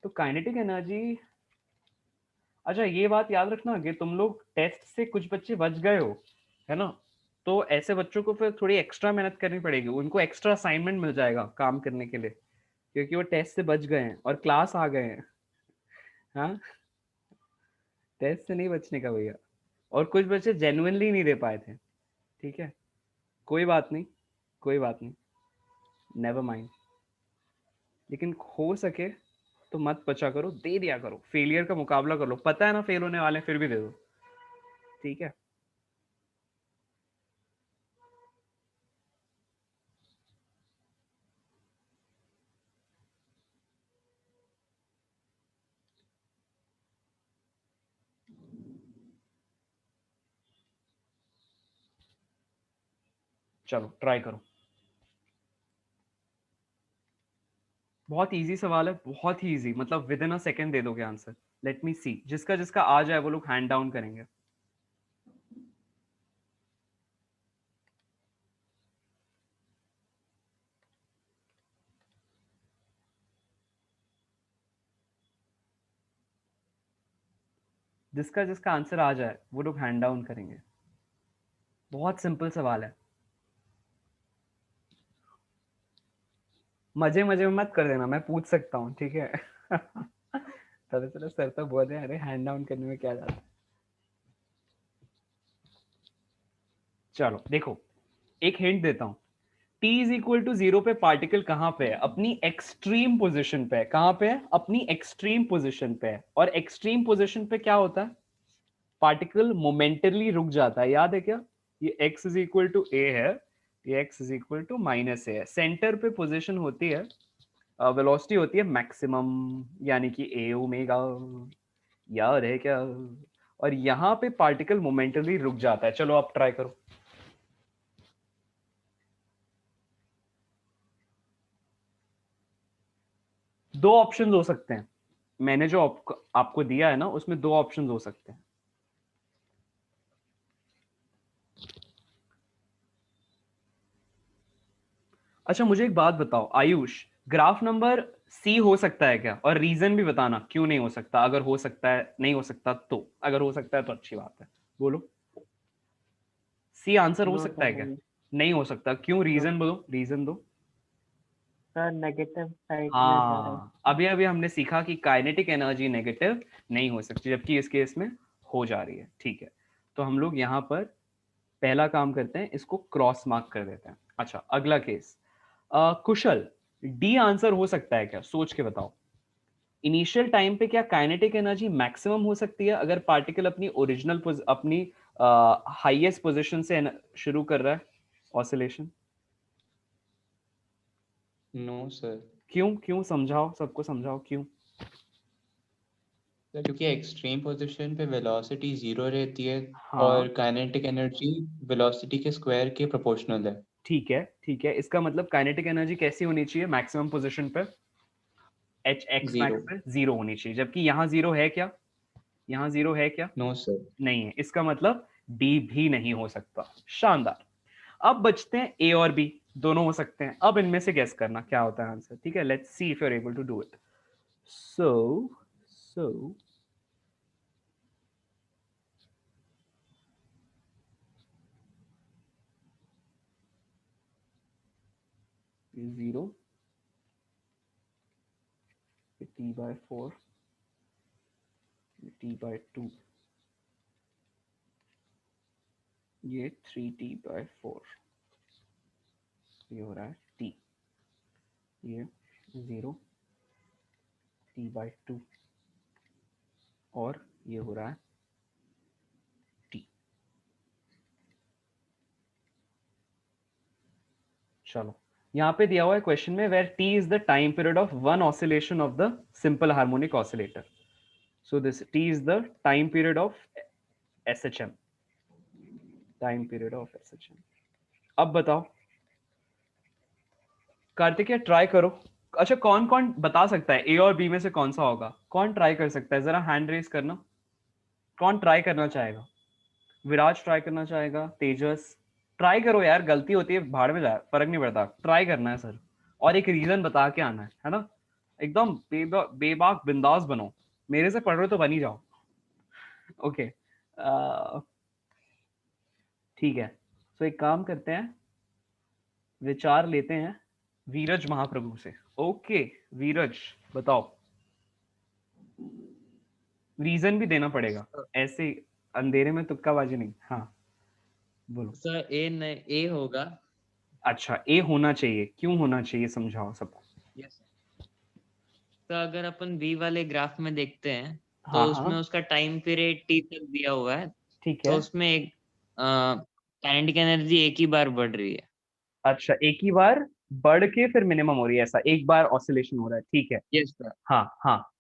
तो काइनेटिक एनर्जी, अच्छा ये बात याद रखना कि तुम लोग टेस्ट से कुछ बच्चे बच गए हो, है ना। तो ऐसे बच्चों को फिर थोड़ी एक्स्ट्रा मेहनत करनी पड़ेगी, उनको एक्स्ट्रा असाइनमेंट मिल जाएगा काम करने के लिए, क्योंकि वो टेस्ट से बच गए हैं और क्लास आ गए हैं। हाँ, टेस्ट से नहीं बचने का भैया। और कुछ बच्चे जेन्युइनली नहीं दे पाए थे, ठीक है। कोई बात नहीं, कोई बात नहीं, नेवर माइंड। लेकिन हो सके तो मत बचा करो, दे दिया करो, फेलियर का मुकाबला कर लो। पता है ना फेल होने वाले हैं, फिर भी दे दो, ठीक है। चलो ट्राई करो। बहुत इजी सवाल है, बहुत ही इजी, मतलब विद इन अ सेकेंड दे दोगे आंसर। लेट मी सी, जिसका जिसका आ जाए वो लोग हैंड डाउन करेंगे। जिसका जिसका आंसर आ जाए वो लोग हैंड डाउन करेंगे। बहुत सिंपल सवाल है, मजे मजे में मत कर देना, मैं पूछ सकता हूँ, ठीक है। तभी चलो सर तो बोल रहे हैं, अरे हैंड डाउन करने में क्या जाता है। चलो देखो, एक हिंट देता हूँ। T इज इक्वल टू 0 पे पार्टिकल कहाँ पे है? अपनी एक्सट्रीम पोजिशन पे है। कहाँ पे है? अपनी एक्सट्रीम पोजिशन पे है। और एक्सट्रीम पोजिशन पे क्या होता है? पार्टिकल मोमेंटली रुक जाता है, याद है क्या? ये x is equal to a है, ये x is equal to minus a है। सेंटर पे पोजीशन होती है, वेलोसिटी होती है मैक्सिमम, यानी कि a ओमेगा, याद है क्या? और यहाँ पे पार्टिकल मोमेंटली रुक जाता है। चलो आप ट्राई करो। दो ऑप्शन हो सकते हैं, मैंने जो आपको दिया है ना उसमें दो ऑप्शन हो सकते हैं। अच्छा मुझे एक बात बताओ आयुष, ग्राफ नंबर सी हो सकता है क्या? और रीजन भी बताना क्यों नहीं हो सकता, अगर हो सकता है, नहीं हो सकता तो, अगर हो सकता है तो अच्छी बात है, बोलो। सी आंसर हो नो सकता है सर, क्या? नहीं हो सकता, क्यों? नो रीजन बोलो, रीजन दो। सर, नेगेटिव साइड में जा रहा है। हाँ, अभी अभी हमने सीखा कि काइनेटिक एनर्जी नेगेटिव नहीं हो सकती, जबकि इस केस में हो जा रही है। ठीक है, तो हम लोग यहाँ पर पहला काम करते हैं, इसको क्रॉस मार्क कर देते हैं। अच्छा अगला केस, कुशल, डी आंसर हो सकता है क्या? सोच के बताओ। इनिशियल टाइम पे क्या काइनेटिक एनर्जी मैक्सिमम हो सकती है अगर पार्टिकल अपनी ओरिजिनल अपनी हाईएस्ट पोजीशन से शुरू कर रहा है ऑसिलेशन? No sir. क्यों? क्यों समझाओ, सबको समझाओ क्यों। क्योंकि एक्सट्रीम पोजीशन पे वेलोसिटी जीरो रहती है हाँ और काइनेटिक एनर्जी वेलोसिटी के स्क्वायर के प्रोपोर्शनल है। ठीक है, ठीक है, इसका मतलब काइनेटिक एनर्जी कैसी होनी चाहिए मैक्सिमम पोजीशन पे? H x zero. मैक्स पे जीरो होनी चाहिए, जबकि यहाँ जीरो है क्या? यहाँ जीरो है क्या? No sir. नहीं है, इसका मतलब डी भी नहीं हो सकता। शानदार। अब बचते हैं ए और बी, दोनों हो सकते हैं। अब इनमें से गेस करना क्या होता है आंसर। ठीक है, let's see if you are able to do it. So zero, T by four, T by two, ये थ्री टी बाय फोर, ये हो रहा है टी, ये जीरो, टी बाय टू, और ये हो रहा है टी। चलो, यहाँ पे दिया हुआ है क्वेश्चन में, where T is the time period of one oscillation of the simple harmonic oscillator. So this T is the time period of SHM, time period of SHM। अब बताओ कार्तिकेय, ट्राई करो। अच्छा कौन कौन बता सकता है ए और बी में से कौन सा होगा? कौन ट्राई कर सकता है, जरा हैंड रेस करना। कौन ट्राई करना चाहेगा? विराज ट्राई करना चाहेगा, तेजस ट्राई करो यार, गलती होती है भाड़ में जाए, फर्क नहीं पड़ता, ट्राई करना है सर। और एक रीजन बता के आना है ना? एकदम बेबाक बिंदास बनो, मेरे से पढ़ रहे हो तो बन ही जाओ। ओके ठीक है, तो एक काम करते हैं, विचार लेते हैं वीरज महाप्रभु से। ओके वीरज बताओ, रीजन भी देना पड़ेगा, ऐसे अंधेरे में तुक्काबाजी नहीं। हाँ बोलो। सर ए होगा। अच्छा ए होना चाहिए, क्यों होना चाहिए समझाओ सबको। यस। तो अगर अपन बी वाले ग्राफ में देखते हैं तो हाँ उसमें हाँ उसका टाइम पीरियड टी तक दिया हुआ है। ठीक तो है। उसमें एक काइनेटिक एनर्जी एक ही बार बढ़ रही है। अच्छा एक ही बार बढ़ के फिर मिनिमम हो रही है, ऐसा एक बार ऑसिलेशन हो रहा है, ठीक है। Yes sir. हाँ हाँ,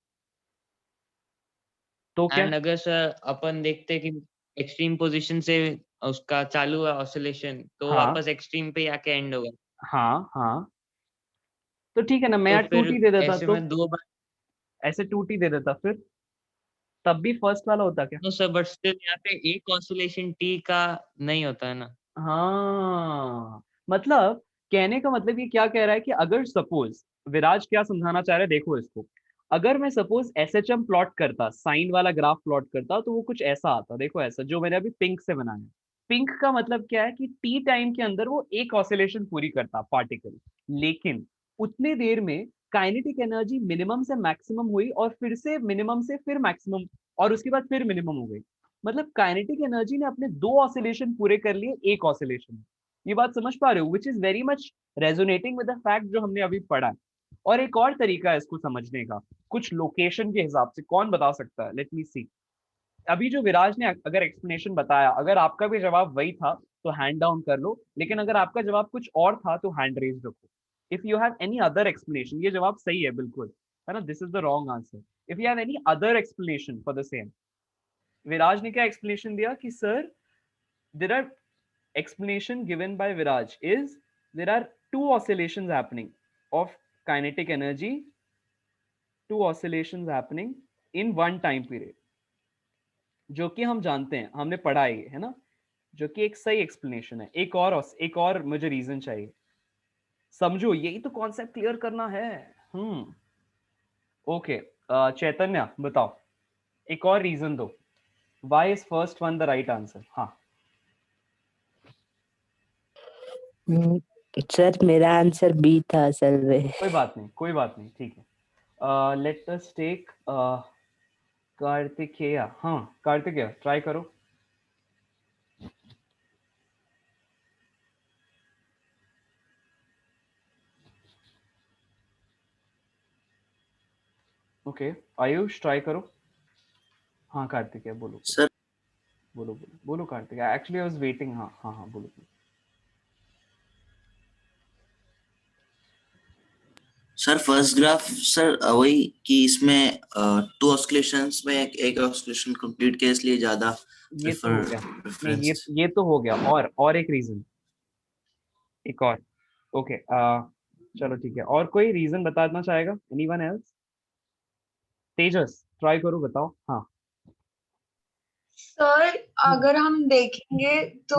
तो क्या? एंड अगर सर अपन देखते हैं कि एक्सट्रीम पोजीशन से उसका चालू हुआ ऑसिलेशन तो हाँ वापस एक्सट्रीम पे आके एंड होगा। हाँ हाँ, तो ठीक है ना, मैं तो यहाँ फिर 2T दे देता ऐसे तो, में दो बार। ऐसे 2T दे देता फिर, तब भी फर्स्ट वाला होता क्या? नो सर, बट स्टिल यहाँ पे एक ऑसिलेशन टी का नहीं होता है ना। हाँ, मतलब कहने का मतलब ये क्या कह रहा है कि अगर सपोज, विराज क्या समझाना चाह रहे हैं देखो इसको, अगर मैं सपोज SHM प्लॉट करता, साइन वाला ग्राफ प्लॉट करता, तो वो कुछ ऐसा आता, देखो ऐसा जो मैंने अभी पिंक से बनाया है। पिंक का मतलब क्या है कि टी टाइम के अंदर वो एक ऑसिलेशन पूरी करता पार्टिकल, लेकिन उतनी देर में काइनेटिक एनर्जी मिनिमम से मैक्सिमम हुई और फिर से मिनिमम से फिर मैक्सिमम, और उसके बाद फिर मिनिमम हो गई। मतलब काइनेटिक एनर्जी ने अपने दो ऑसिलेशन पूरे कर लिए एक ऑसिलेशन। ये बात समझ पा रहे हो? Which is very much resonating with the fact जो हमने अभी पढ़ा है। और एक और तरीका है इसको समझने का, कुछ लोकेशन के हिसाब से, कौन बता सकता है? लेट मी सी। अभी जो विराज ने अगर एक्सप्लेनेशन बताया, अगर आपका भी जवाब वही था तो हैंड डाउन कर लो, लेकिन अगर आपका जवाब कुछ और था तो हैंड रेज रखो। If you have any other explanation, ये जवाब सही है बिल्कुल, है ना, this is the wrong answer. If you have any other explanation for the same, Viraj ने क्या एक्सप्लेनेशन दिया कि sir there are explanation given by Viraj is there are two oscillations happening of kinetic energy, two oscillations happening in one time period, जो कि हम जानते हैं, हमने पढ़ा है ना, जो कि एक सही एक्सप्लेनेशन है। एक और मुझे रीजन चाहिए, समझो, यही तो कॉन्सेप्ट क्लियर करना है। ओके, चैतन्य बताओ, एक और रीजन दो, why is first one the right answer. हाँ सर मेरा आंसर बी था असल में। कोई बात नहीं, कोई बात नहीं, ठीक है। Let us take Kartikeya. हाँ कार्तिकेया, ट्राई करो। ओके आयुष ट्राई करो। हाँ कार्तिकेया बोलो सर बोलो बोलो बोलो Kartikeya, actually I was waiting. हाँ हाँ हाँ बोलो बोलो। सर फर्स्ट ग्राफ सर वही कि इसमें टू ऑस्किलेशंस में एक ऑस्किलेशन कंप्लीट किया इसलिए ज्यादा ये तो हो गया, नहीं प्रेफरेंस। ये तो हो गया, और एक रीजन, एक और। ओके चलो ठीक है, और कोई रीजन बताना चाहेगा, एनीवन एल्स? तेजस ट्राई करो, बताओ। हाँ सर अगर हम देखेंगे तो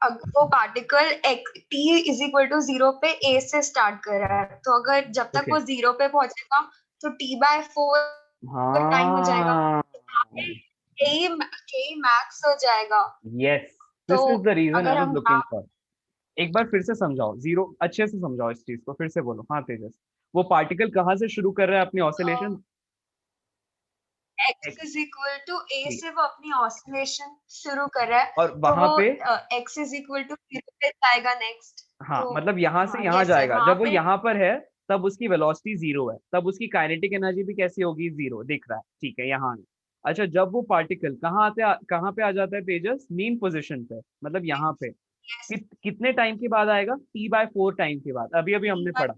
वो particle T is equal to 0 पे ए से स्टार्ट कर रहा है, तो अगर जब तक ओके, वो 0 पे पहुंचेगा तो t/4 टाइम हो जाएगा, हाँ के मैक्स हो जाएगा। यस, तो this is the reason I अगर वाज हम लुकिंग फॉर। एक बार फिर से समझाओ, जीरो अच्छे से समझाओ इस चीज को, फिर से बोलो। हाँ तेजस, वो पार्टिकल कहाँ से शुरू कर रहा है अपनी oscillation? x is equal to A से वो अपनी ऑसिलेशन शुरू कर रहा है, और तो वहां वो पे, x इज इक्वल टू 0 पे जाएगा नेक्स्ट। हाँ तो मतलब यहाँ से हाँ यहाँ यस सर, जाएगा, वहां जब वो पे यहाँ पर है तब उसकी वेलोसिटी जीरो है, तब उसकी काइनेटिक एनर्जी भी कैसी होगी, जीरो, दिख रहा है, ठीक है यहाँ है। अच्छा, जब वो पार्टिकल कहाँ पे आ जाता है तेजस? मीन पोजीशन पे, मतलब यहाँ पे कितने टाइम के बाद आएगा? t/4 टाइम के बाद, अभी अभी हमने पढ़ा।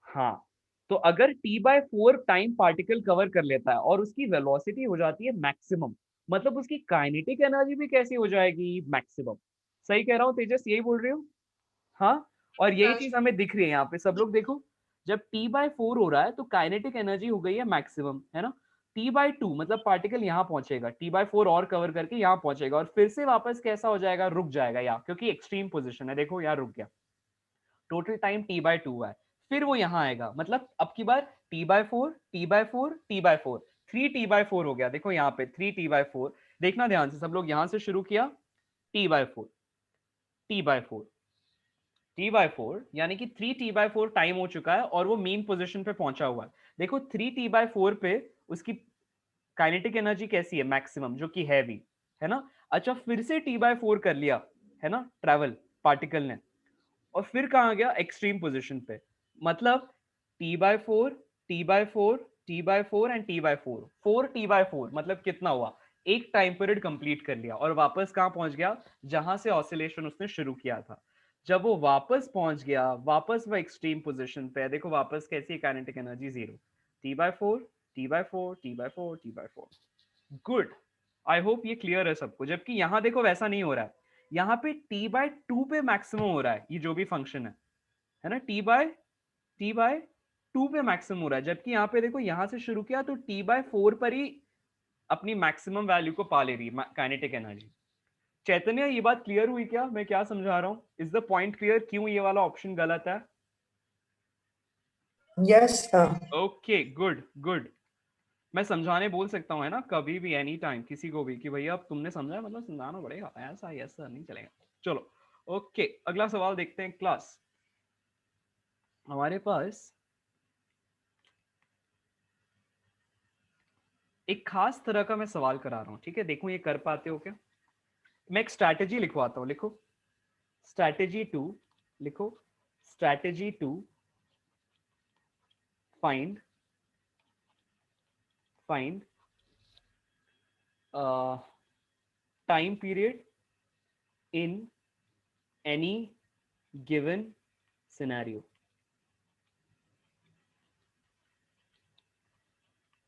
हाँ, तो अगर t/4 टाइम पार्टिकल कवर कर लेता है और उसकी वेलोसिटी हो जाती है मैक्सिमम, मतलब उसकी काइनेटिक एनर्जी भी कैसी हो जाएगी, मैक्सिमम। सही कह रहा हूँ तेजस, यही बोल रहे हो? हाँ, और यही चीज हमें दिख रही है यहाँ पे, सब लोग देखो, जब t/4 हो रहा है तो काइनेटिक एनर्जी हो गई है मैक्सिमम, है ना। t/2 मतलब पार्टिकल यहाँ पहुंचेगा, t/4 और कवर करके यहाँ पहुंचेगा, और फिर से वापस कैसा हो जाएगा, रुक जाएगा यहाँ, क्योंकि एक्सट्रीम पोजिशन है, देखो यहाँ रुक गया, टोटल टाइम t/2 है। फिर वो यहाँ आएगा, मतलब अब की बार t/4 t/4 t/4, 3t/4 हो गया, देखो यहाँ पे 3t/4, देखना ध्यान से सब लोग, यहाँ से शुरू किया t/4 t/4 t/4, यानी कि 3t/4 टाइम हो चुका है और वो मीन पोजीशन पे पहुंचा हुआ है। देखो 3t/4 पे उसकी काइनेटिक एनर्जी कैसी है, मैक्सिमम, जो कि हैवी है ना। अच्छा, फिर से t/4 कर लिया, है ना, ट्रैवल पार्टिकल ने, और फिर कहाँ गया, एक्सट्रीम पोजीशन पे, मतलब t/4 t/4 t/4 and t/4, 4t/4 मतलब कितना हुआ, एक टाइम पीरियड कंप्लीट कर लिया, और वापस कहाँ पहुंच गया, जहां से ऑसिलेशन उसने शुरू किया था। जब वो वापस पहुंच गया, वापस वो एक्सट्रीम पोजीशन पे है, देखो वापस कैसी है, kinetic energy zero, t/4 t/4 t/4 t/4। Good, I hope ये क्लियर है सबको। जबकि यहाँ देखो वैसा नहीं हो रहा है, यहाँ पे t/2 पे मैक्सिमम हो रहा है, ये जो भी फंक्शन है ना, t/2 पे मैक्सिमम हो रहा है, जबकि यहाँ पे देखो यहाँ से शुरू किया तो t/4 पर ही अपनी मैक्सिमम वैल्यू को पा ले रही है काइनेटिक एनर्जी। चैतन्य, ये बात क्लियर हुई क्या, मैं क्या समझा रहा हूँ? इज द पॉइंट क्लियर, क्यों ये वाला ऑप्शन गलत है? Yes sir. Okay good good, मैं समझाने बोल सकता हूँ, है ना, कभी भी एनी टाइम किसी को भी, कि भैया अब तुमने समझा, मतलब समझाना पड़ेगा, ऐसा ऐसा नहीं चलेगा। चलो ओके, अगला सवाल देखते हैं क्लास। हमारे पास एक खास तरह का मैं सवाल करा रहा हूँ, ठीक है, देखो ये कर पाते हो क्या। मैं एक स्ट्रैटेजी लिखवाता हूँ, लिखो स्ट्रैटेजी 2, लिखो strategy 2 find time period in any given scenario.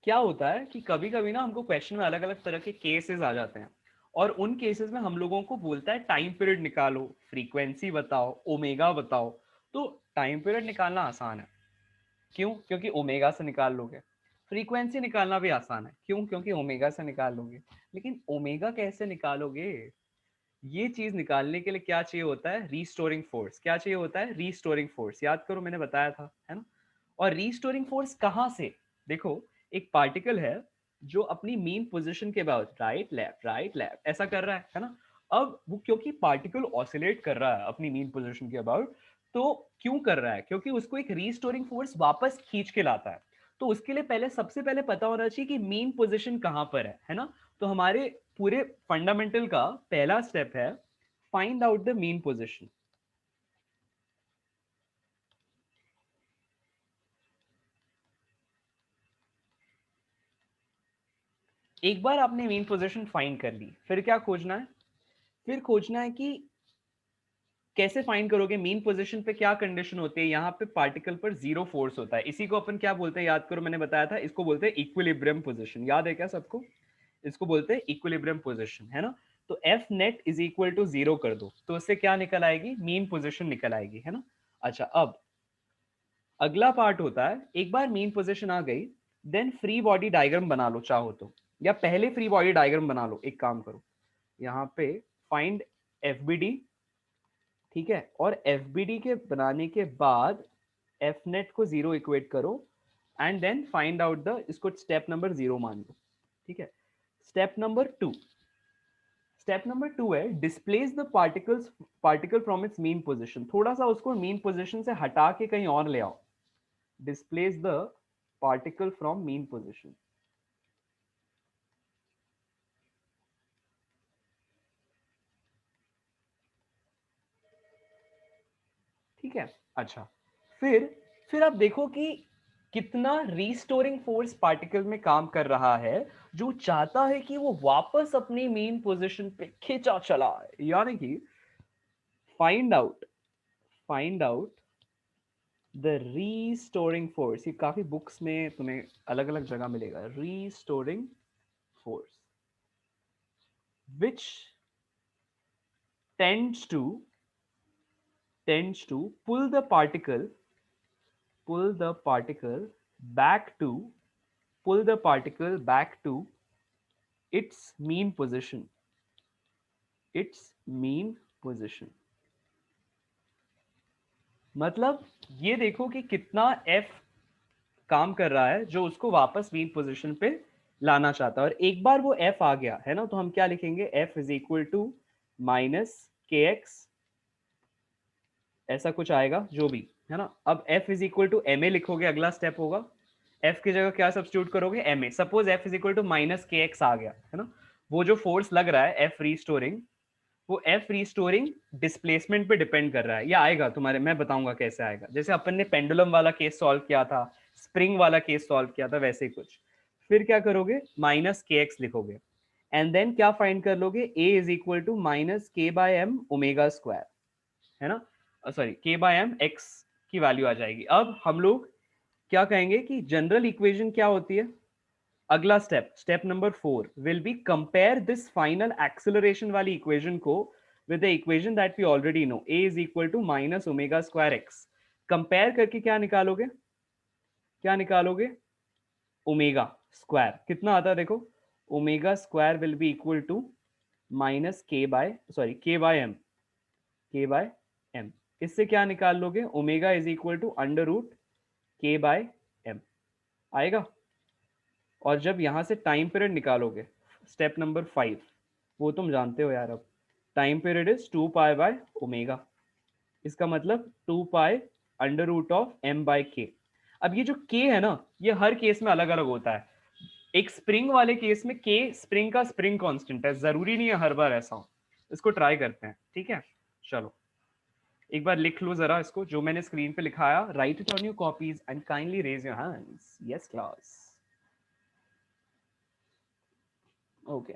क्या होता है कि कभी कभी ना हमको क्वेश्चन में अलग अलग तरह के केसेस आ जाते हैं और उन केसेस में हम लोगों को बोलता है टाइम पीरियड निकालो, फ्रीक्वेंसी बताओ, ओमेगा बताओ। तो टाइम पीरियड निकालना आसान है, क्यों? क्योंकि ओमेगा से निकाल लोगे। फ्रीक्वेंसी निकालना भी आसान है, क्यों? क्योंकि ओमेगा से निकाल लोगे। लेकिन ओमेगा कैसे निकालोगे? ये चीज निकालने के लिए क्या चाहिए होता है? Restoring force. क्या चाहिए होता है? Restoring force. याद करो, मैंने बताया था, है ना? और रीस्टोरिंग फोर्स कहां से? देखो, एक पार्टिकल है जो अपनी मीन पोजीशन के बाद राइट लेफ्ट ऐसा कर रहा है ना? अब वो क्योंकि पार्टिकल ऑसिलेट कर रहा है अपनी मीन पोजीशन के अबाउट, तो क्यों कर रहा है? क्योंकि उसको एक रीस्टोरिंग फोर्स वापस खींच के लाता है। तो उसके लिए पहले सबसे पहले पता होना चाहिए कि मीन पोजीशन कहां पर है ना? तो हमारे पूरे फंडामेंटल का पहला स्टेप है find out the mean position. एक बार आपने मीन पोजीशन फाइंड कर ली, फिर क्या खोजना है? फिर खोजना है कि कैसे फाइंड करोगे मीन पोजीशन पे क्या कंडीशन होती है। यहाँ पे पार्टिकल पर जीरो फोर्स होता है, इसी को अपन क्या बोलते हैं? याद करो, मैंने बताया था, इसको बोलते हैं इक्विलिब्रियम पोजीशन। याद है क्या सबको? इसको बोलते हैं इक्विलिब्रियम पोजीशन, है ना? तो F net is equal to zero कर दो, तो उससे क्या निकल आएगी? मीन पोजीशन निकल आएगी, है ना? अच्छा, अब अगला पार्ट होता है, एक बार मीन पोजीशन आ गई, देन फ्री बॉडी डायग्राम बना लो चाहो तो, या पहले फ्री बॉडी डायग्राम बना लो। एक काम करो, यहाँ पे फाइंड एफबीडी, ठीक है? और एफबीडी के बनाने के बाद एफ नेट को जीरो इक्वेट करो and then find out the, इसको स्टेप नंबर 0 मान लो, ठीक है? स्टेप नंबर 2, स्टेप नंबर 2 है displace the particle from its mean position. थोड़ा सा उसको मीन पोजीशन से हटा के कहीं और ले आओ। displace the particle from mean position। ठीक है? अच्छा, फिर आप देखो कि कितना रीस्टोरिंग फोर्स पार्टिकल में काम कर रहा है, जो चाहता है कि वो वापस अपनी मेन पोजीशन पे खींचा चला है। यानी कि find out the restoring force. ये काफी बुक्स में तुम्हें अलग अलग जगह मिलेगा, restoring force which tends to pull the particle back to its mean position, मतलब ये देखो कि कितना F काम कर रहा है जो उसको वापस मीन पोजीशन पे लाना चाहता है। और एक बार वो F आ गया है ना, तो हम क्या लिखेंगे? F is equal to minus K X, ऐसा कुछ आएगा जो भी, है ना? अब F is equal to M A लिखोगे, अगला स्टेप होगा F की जगह क्या सब्स्टिट्यूट करोगे? M A. Suppose F is equal to minus K X आ गया, है ना? वो जो फोर्स लग रहा है F रीस्टोरिंग, वो F रीस्टोरिंग डिस्प्लेसमेंट पे डिपेंड कर रहा है। या आएगा तुम्हारे, मैं बताऊंगा कैसे आएगा। जैसे अपन ने पेंडुलम वाला केस सॉल्व किया था, स्प्रिंग वाला केस सॉल्व किया था, वैसे ही कुछ। फिर क्या करोगे? माइनस के एक्स लिखोगे एंड देन क्या फाइंड कर लोगे? A is equal to minus K by M omega square, है ना? Sorry, K by M X की वैल्यू आ जाएगी। अब हम लोग क्या कहेंगे कि जनरल इक्वेशन क्या होती है? अगला step number 4 will be compare this final acceleration वाली इक्वेशन को with the equation that we already know, a is equal to minus omega square X. Compare करके क्या निकालोगे? ओमेगा स्क्वायर कितना आता है देखो, omega square will be equal to minus K by M. इससे क्या निकाल लोगे? Omega is equal to under root K by M आएगा। और जब यहां से टाइम पीरियड निकालोगे, स्टेप नंबर 5, वो तुम जानते हो यार। अब time period is 2 pi by omega, इसका मतलब 2 pi under root of M by K. अब ये जो के है ना, ये हर केस में अलग अलग होता है। एक स्प्रिंग वाले केस में के स्प्रिंग का स्प्रिंग कांस्टेंट है, जरूरी नहीं है हर बार ऐसा हो। इसको ट्राई करते हैं, ठीक है? चलो एक बार लिख लो जरा इसको, जो मैंने स्क्रीन पे लिखाया। Write it on your copies and kindly raise your hands. Yes class, okay.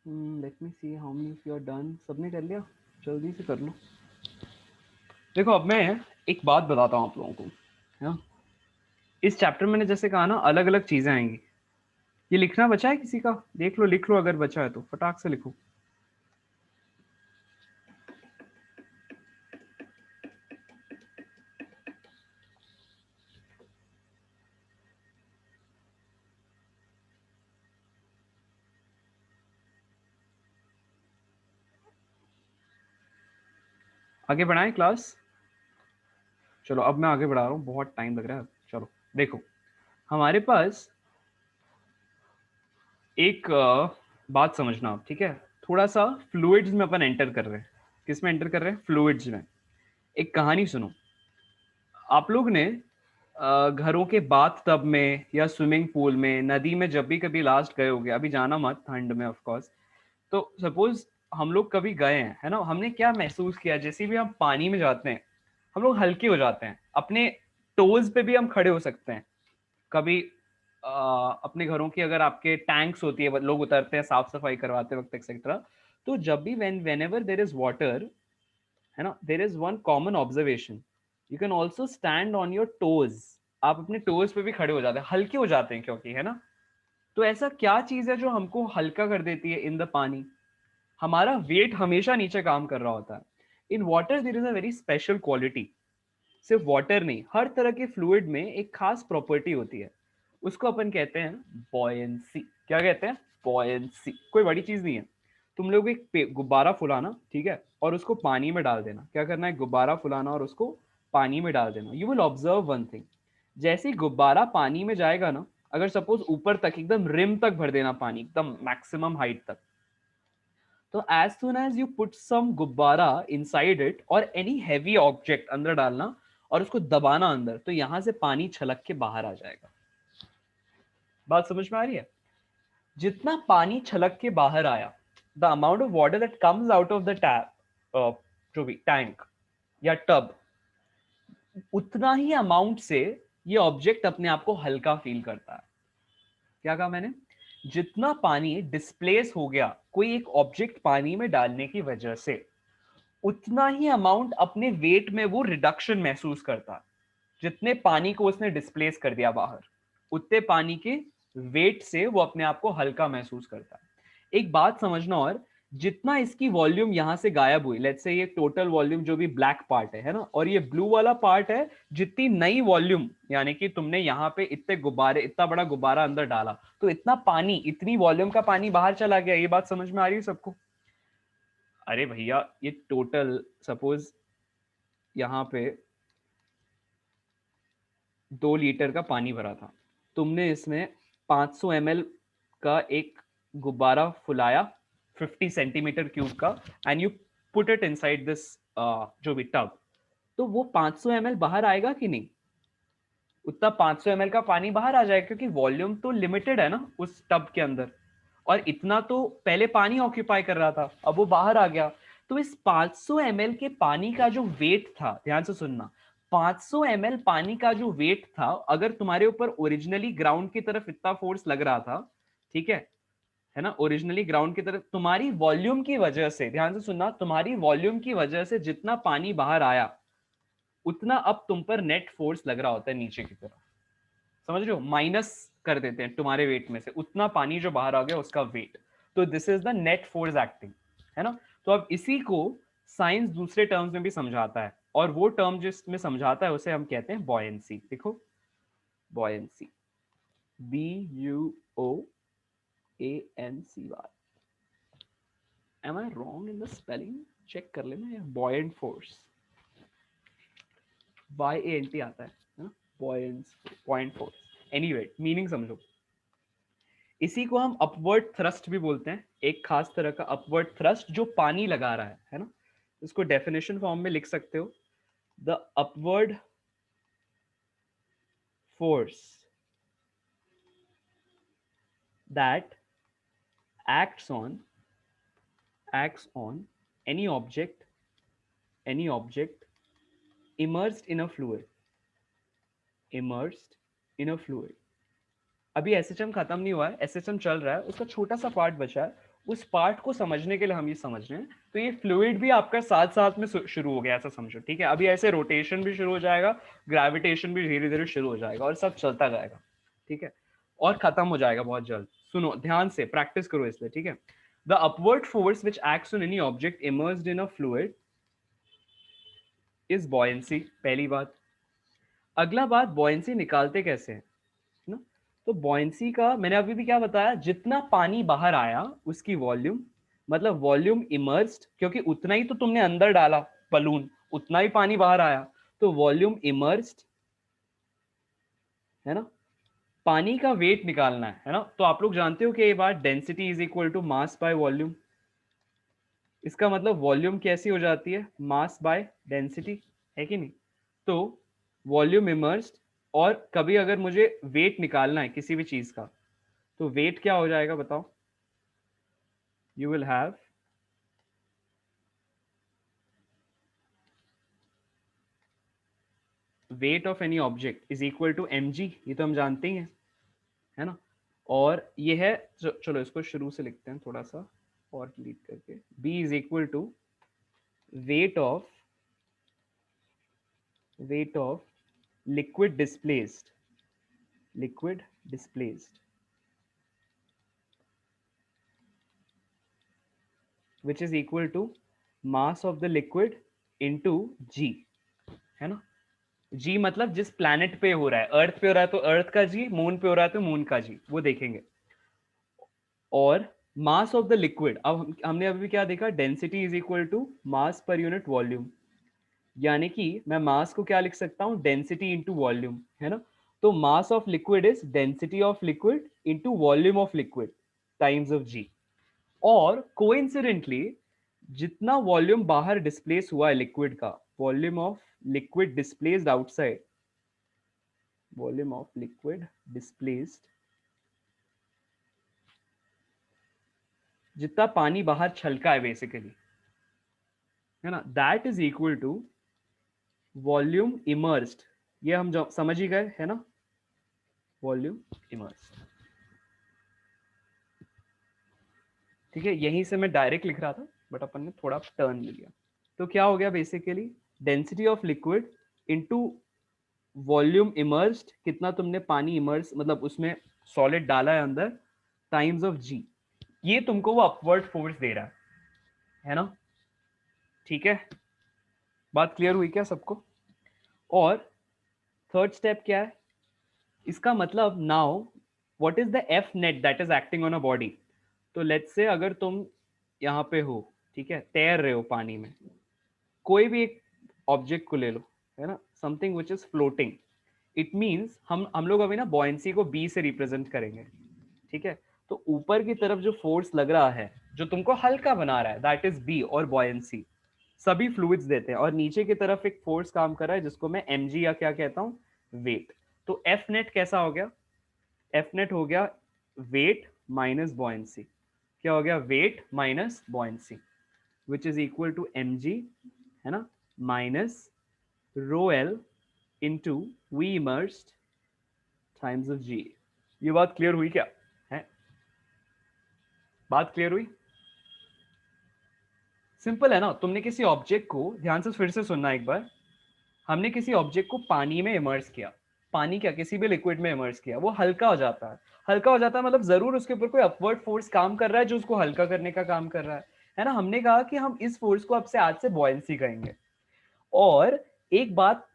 Let me see how many of you are done. सबने कर लिया? जल्दी से कर लो. देखो अब मैं एक बात बताता हूँ आप लोगों को, है ना. इस चैप्टर में मैंने जैसे कहा ना, अलग अलग चीजें आएंगी. ये लिखना बचा है किसी का? देख लो, लिख लो, अगर बचा है तो फटाक से लिखो. आगे बढ़ाएं क्लास? चलो अब मैं आगे बढ़ा रहा हूँ, बहुत टाइम लग रहा है. चलो देखो, हमारे पास एक बात समझना आप, ठीक है. थोड़ा सा फ्लूइड्स में अपन एंटर कर रहे हैं. किस में एंटर कर रहे हैं? फ्लूइड्स में. एक कहानी सुनो. आप लोग ने घरों के बाथ टब में या स्विमिंग पूल में, नदी में जब भी कभी लास्ट गए होगे, अभी जाना मत ठंड में ऑफ कोर्स, तो सपोज हम लोग कभी गए हैं, है ना, हमने क्या महसूस किया? जैसे भी हम पानी में जाते हैं हम लोग हल्के हो जाते हैं. अपने टोज पे भी हम खड़े हो सकते हैं. कभी अपने घरों की अगर आपके टैंक्स होती है, लोग उतरते हैं साफ सफाई करवाते वक्त एक्सेट्रा, तो जब भी whenever there is water, है ना, there is one common observation. You can also stand on your toes. आप अपने टोज पे भी खड़े हो जाते हैं, हल्के हो जाते हैं, क्योंकि, है ना. तो ऐसा क्या चीज है जो हमको हल्का कर देती है इन द पानी? हमारा वेट हमेशा नीचे काम कर रहा होता है. In water there is a very special quality. सिर्फ वाटर नहीं, हर तरह के फ्लूइड में एक खास प्रॉपर्टी होती है. उसको अपन कहते हैं बॉयंसी. क्या कहते हैं? बॉयंसी. कोई बड़ी चीज नहीं है. तुम लोग एक गुब्बारा फुलाना, ठीक है, और उसको पानी में डाल देना. क्या करना है? गुब्बारा फुलाना और उसको पानी में डाल देना. You will observe one thing. जैसे ही गुब्बारा पानी में जाएगा ना, अगर सपोज ऊपर तक एकदम रिम तक भर देना पानी, एकदम मैक्सिमम हाइट तक, तो as soon as you put some गुब्बारा इनसाइड इट और एनी हैवी ऑब्जेक्ट अंदर डालना और उसको दबाना अंदर, तो यहां से पानी छलक के बाहर आ जाएगा. बात समझ में आ रही है? जितना पानी छलक के बाहर आया, the amount of water that comes out of the tap, जो भी टैंक या टब, उतना ही अमाउंट से ये ऑब्जेक्ट अपने आप को हल्का फील करता है. क्या कहा मैंने? जितना पानी डिस्प्लेस हो गया कोई एक ऑब्जेक्ट पानी में डालने की वजह से, उतना ही अमाउंट अपने वेट में वो रिडक्शन महसूस करता है. जितने पानी को उसने डिस्प्लेस कर दिया बाहर, उतने पानी के वेट से वो अपने आप को हल्का महसूस करता है. एक बात समझना, और जितना इसकी वॉल्यूम यहां से गायब हुई, लेट्स से ये टोटल वॉल्यूम जो भी ब्लैक पार्ट है ना, और ये ब्लू वाला पार्ट है, जितनी नई वॉल्यूम, यानी कि तुमने यहाँ पे इतने गुब्बारे, इतना बड़ा गुब्बारा अंदर डाला तो इतना पानी, इतनी वॉल्यूम का पानी बाहर चला गया. ये बात समझ में आ रही है सबको? अरे भैया, ये टोटल सपोज यहाँ पे 2 लीटर का पानी भरा था, तुमने इसमें 500 ml का एक गुब्बारा फुलाया 50 सेंटीमीटर क्यूब का, and you put it inside this जो भी टब, तो वो 500 ml बाहर आएगा कि नहीं? उतना 500 ml का पानी बाहर आ जाएगा, क्योंकि वॉल्यूम तो लिमिटेड है ना उस टब के अंदर, और इतना तो पहले पानी ऑक्यूपाई कर रहा था, अब वो बाहर आ गया. तो इस 500 ml के पानी का जो वेट था, ध्यान से सुनना, 500 ml पानी का जो वेट था, अगर तुम्हारे ऊपर ओरिजिनली ग्राउंड की तरफ इतना फोर्स लग रहा था, ठीक है ना, ओरिजिनली ग्राउंड की तरफ, तुम्हारी वॉल्यूम की वजह से, ध्यान से सुनना, तुम्हारी वॉल्यूम की वजह से जितना पानी बाहर आया, उतना अब तुम पर नेट फोर्स लग रहा होता है नीचे की तरफ. समझ रहे हो? माइनस कर देते हैं तुम्हारे वेट में से उतना पानी जो बाहर आ गया उसका वेट. तो this is the net force acting, है ना. तो अब इसी को साइंस दूसरे टर्म्स में भी समझाता है, और वो टर्म जिसमें समझाता है उसे हम कहते हैं बॉयंसी. देखो, buoyancy, BUOANCY. Am I wrong in the spelling? Check कर लेना यार. बॉयंट फोर्स, YANT आता है ना, बॉयंट फोर्स. एनीवे, मीनिंग समझो. इसी को हम अपवर्ड थ्रस्ट भी बोलते हैं, एक खास तरह का अपवर्ड थ्रस्ट जो पानी लगा रहा है ना. इसको डेफिनेशन फॉर्म में लिख सकते हो, the upward force that acts on any object immersed in a fluid. अभी SHM खत्म नहीं हुआ है, SHM चल रहा है, उसका छोटा सा पार्ट बचा है, उस पार्ट को समझने के लिए हम ये समझ रहे हैं। तो ये फ्लूइड भी आपका साथ साथ में शुरू हो गया, ऐसा समझो, ठीक है। अभी ऐसे रोटेशन भी शुरू हो जाएगा, ग्रेविटेशन भी धीरे धीरे शुरू हो जाएगा और सब चलता जाएगा, ठीक है, और खत्म हो जाएगा बहुत जल्द। सुनो ध्यान से, प्रैक्टिस करो इसलिए, ठीक है। The upward force which acts on any object immersed in a fluid is buoyancy, पहली बात। अगला बात, बॉयंसी निकालते कैसे हैं ना। तो बॉयंसी का मैंने अभी भी क्या बताया, जितना पानी बाहर आया उसकी वॉल्यूम, मतलब वॉल्यूम इमर्स्ड, क्योंकि उतना ही तो तुमने अंदर डाला बलून, उतना ही पानी बाहर आया, तो वॉल्यूम इमर्स्ड है ना। पानी का वेट निकालना है ना। तो आप लोग जानते हो कि ये बात, density is equal to mass by volume. इसका मतलब वॉल्यूम कैसी हो जाती है, मास बाय डेंसिटी, है कि नहीं। तो वॉल्यूम इमर्स्ड, और कभी अगर मुझे वेट निकालना है किसी भी चीज का, तो वेट क्या हो जाएगा बताओ। You will have weight of any object is equal to mg, ये तो हम जानते ही हैं, है ना। और ये है, चलो इसको शुरू से लिखते हैं थोड़ा सा और डिलीट करके, b is equal to weight of liquid displaced which is equal to mass of the liquid into g, है ना। g मतलब जिस प्लैनेट पे हो रहा है, अर्थ पे हो रहा है तो अर्थ का g, मून पे हो रहा है तो मून का g, वो देखेंगे। और मास ऑफ द लिक्विड, अब हमने अभी क्या देखा, density is equal to mass per unit volume, यानी कि मैं मास को क्या लिख सकता हूं, डेंसिटी इंटू वॉल्यूम, है ना। तो mass of liquid is density of liquid into volume of liquid times of G. और कोइंसिडेंटली जितना वॉल्यूम बाहर डिस्प्लेस हुआ है लिक्विड का, volume of liquid displaced outside, volume of liquid displaced, जितना पानी बाहर छलका है बेसिकली, है ना, that is equal to volume immersed. ये हम जो समझ ही गए, है ना, वॉल्यूम इमर्स्ड, ठीक है। यहीं से मैं डायरेक्ट लिख रहा था बट अपन ने थोड़ा टर्न ले लिया। तो क्या हो गया basically, density of liquid into volume immersed, कितना तुमने पानी इमर्स मतलब उसमें सॉलिड डाला है अंदर, टाइम्स ऑफ जी। ये तुमको वो अपवर्ड फोर्स दे रहा है ना, ठीक है। बात क्लियर हुई क्या सबको। और थर्ड स्टेप क्या है इसका, मतलब now what is the F net that is acting on a body. तो लेट्स से अगर तुम यहाँ पे हो, ठीक है, तैर रहे हो पानी में, कोई भी एक ऑब्जेक्ट को ले लो, है ना, something which is floating, it means हम लोग अभी ना बॉयंसी को बी से रिप्रेजेंट करेंगे, ठीक है। तो ऊपर की तरफ जो फोर्स लग रहा है जो तुमको हल्का बना रहा है, दैट इज बी, और बॉयंसी सभी फ्लूइड्स देते हैं। और नीचे की तरफ एक फोर्स काम कर रहा है जिसको मैं mg या क्या कहता हूँ, वेट। तो एफ नेट कैसा हो गया, एफ नेट हो गया वेट माइनस बॉयंसी। क्या हो गया, weight minus buoyancy, which is equal to mg, है ना, minus rho L into V immersed times of G. ये बात क्लियर हुई क्या है, बात क्लियर हुई। सिंपल है ना। तुमने किसी ऑब्जेक्ट को, ध्यान से फिर से सुनना एक बार, हमने किसी ऑब्जेक्ट को पानी में इमर्स किया, पानी क्या किसी भी लिक्विड में इमर्स किया, वो हल्का हो जाता है। हल्का हो जाता है मतलब जरूर उसके ऊपर कोई अपवर्ड फोर्स काम कर रहा है जो उसको हल्का करने का काम कर रहा है ना। हमने कहा कि हम इस फोर्स को अब से आज से बॉयंसी कहेंगे। और एक बात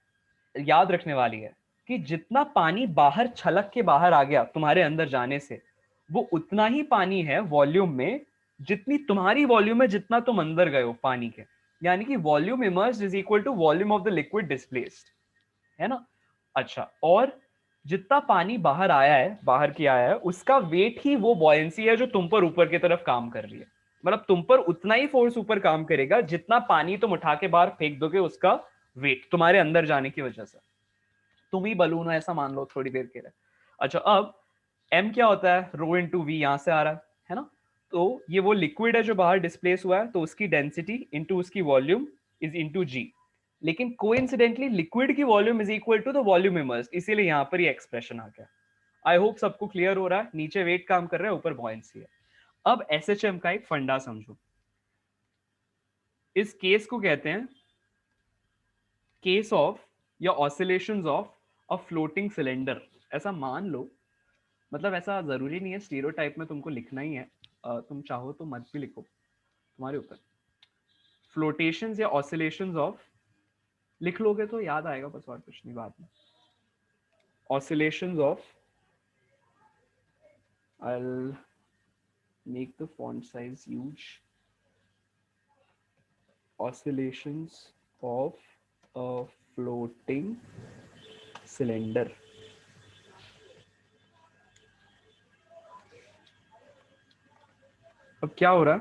याद रखने वाली है कि जितना पानी बाहर छलक के बाहर आ गया तुम्हारे अंदर जाने से, वो उतना ही पानी है वॉल्यूम में जितनी तुम्हारी वॉल्यूम है, जितना तुम अंदर गए हो पानी के। यानी कि volume immersed is equal to volume of the liquid displaced, है ना। अच्छा, और जितना पानी बाहर आया है, बाहर की आया है, उसका वेट ही वो बॉयंसी है जो तुम पर ऊपर की तरफ काम कर रही है। मतलब तुम पर उतना ही फोर्स ऊपर काम करेगा जितना पानी तुम उठा के बाहर फेंक दोगे, उसका वेट तुम्हारे अंदर जाने की वजह से। तुम ही बलून हो ऐसा मान लो थोड़ी देर के लिए। अच्छा, अब m क्या होता है, रो इंटू वी, यहां से आ रहा है ना। तो ये वो लिक्विड है जो बाहर डिस्प्लेस हुआ है, तो उसकी डेंसिटी इंटू उसकी वॉल्यूम इज इंटू जी। लेकिन कोइंसिडेंटली लिक्विड की volume is equal to the volume immersed, इसीलिए यहां पर ये एक्सप्रेशन आ गया। आई होप सबको क्लियर हो रहा है। नीचे वेट काम कर रहा है, ऊपर बॉयंसी है। अब SHM का एक फंडा समझो, इस केस को कहते हैं केस ऑफ या oscillations of a floating cylinder. ऐसा मान लो, मतलब ऐसा जरूरी नहीं है स्टीरियोटाइप में तुमको लिखना ही है, तुम चाहो तो मत भी लिखो, तुम्हारे ऊपर। फ्लोटेशंस या ऑसिलेशंस ऑफ लिख लोगे तो याद आएगा, बस और कुछ नहीं बाद में। Oscillations of, I'll make the font size huge. Oscillations of a floating cylinder. अब क्या हो रहा है,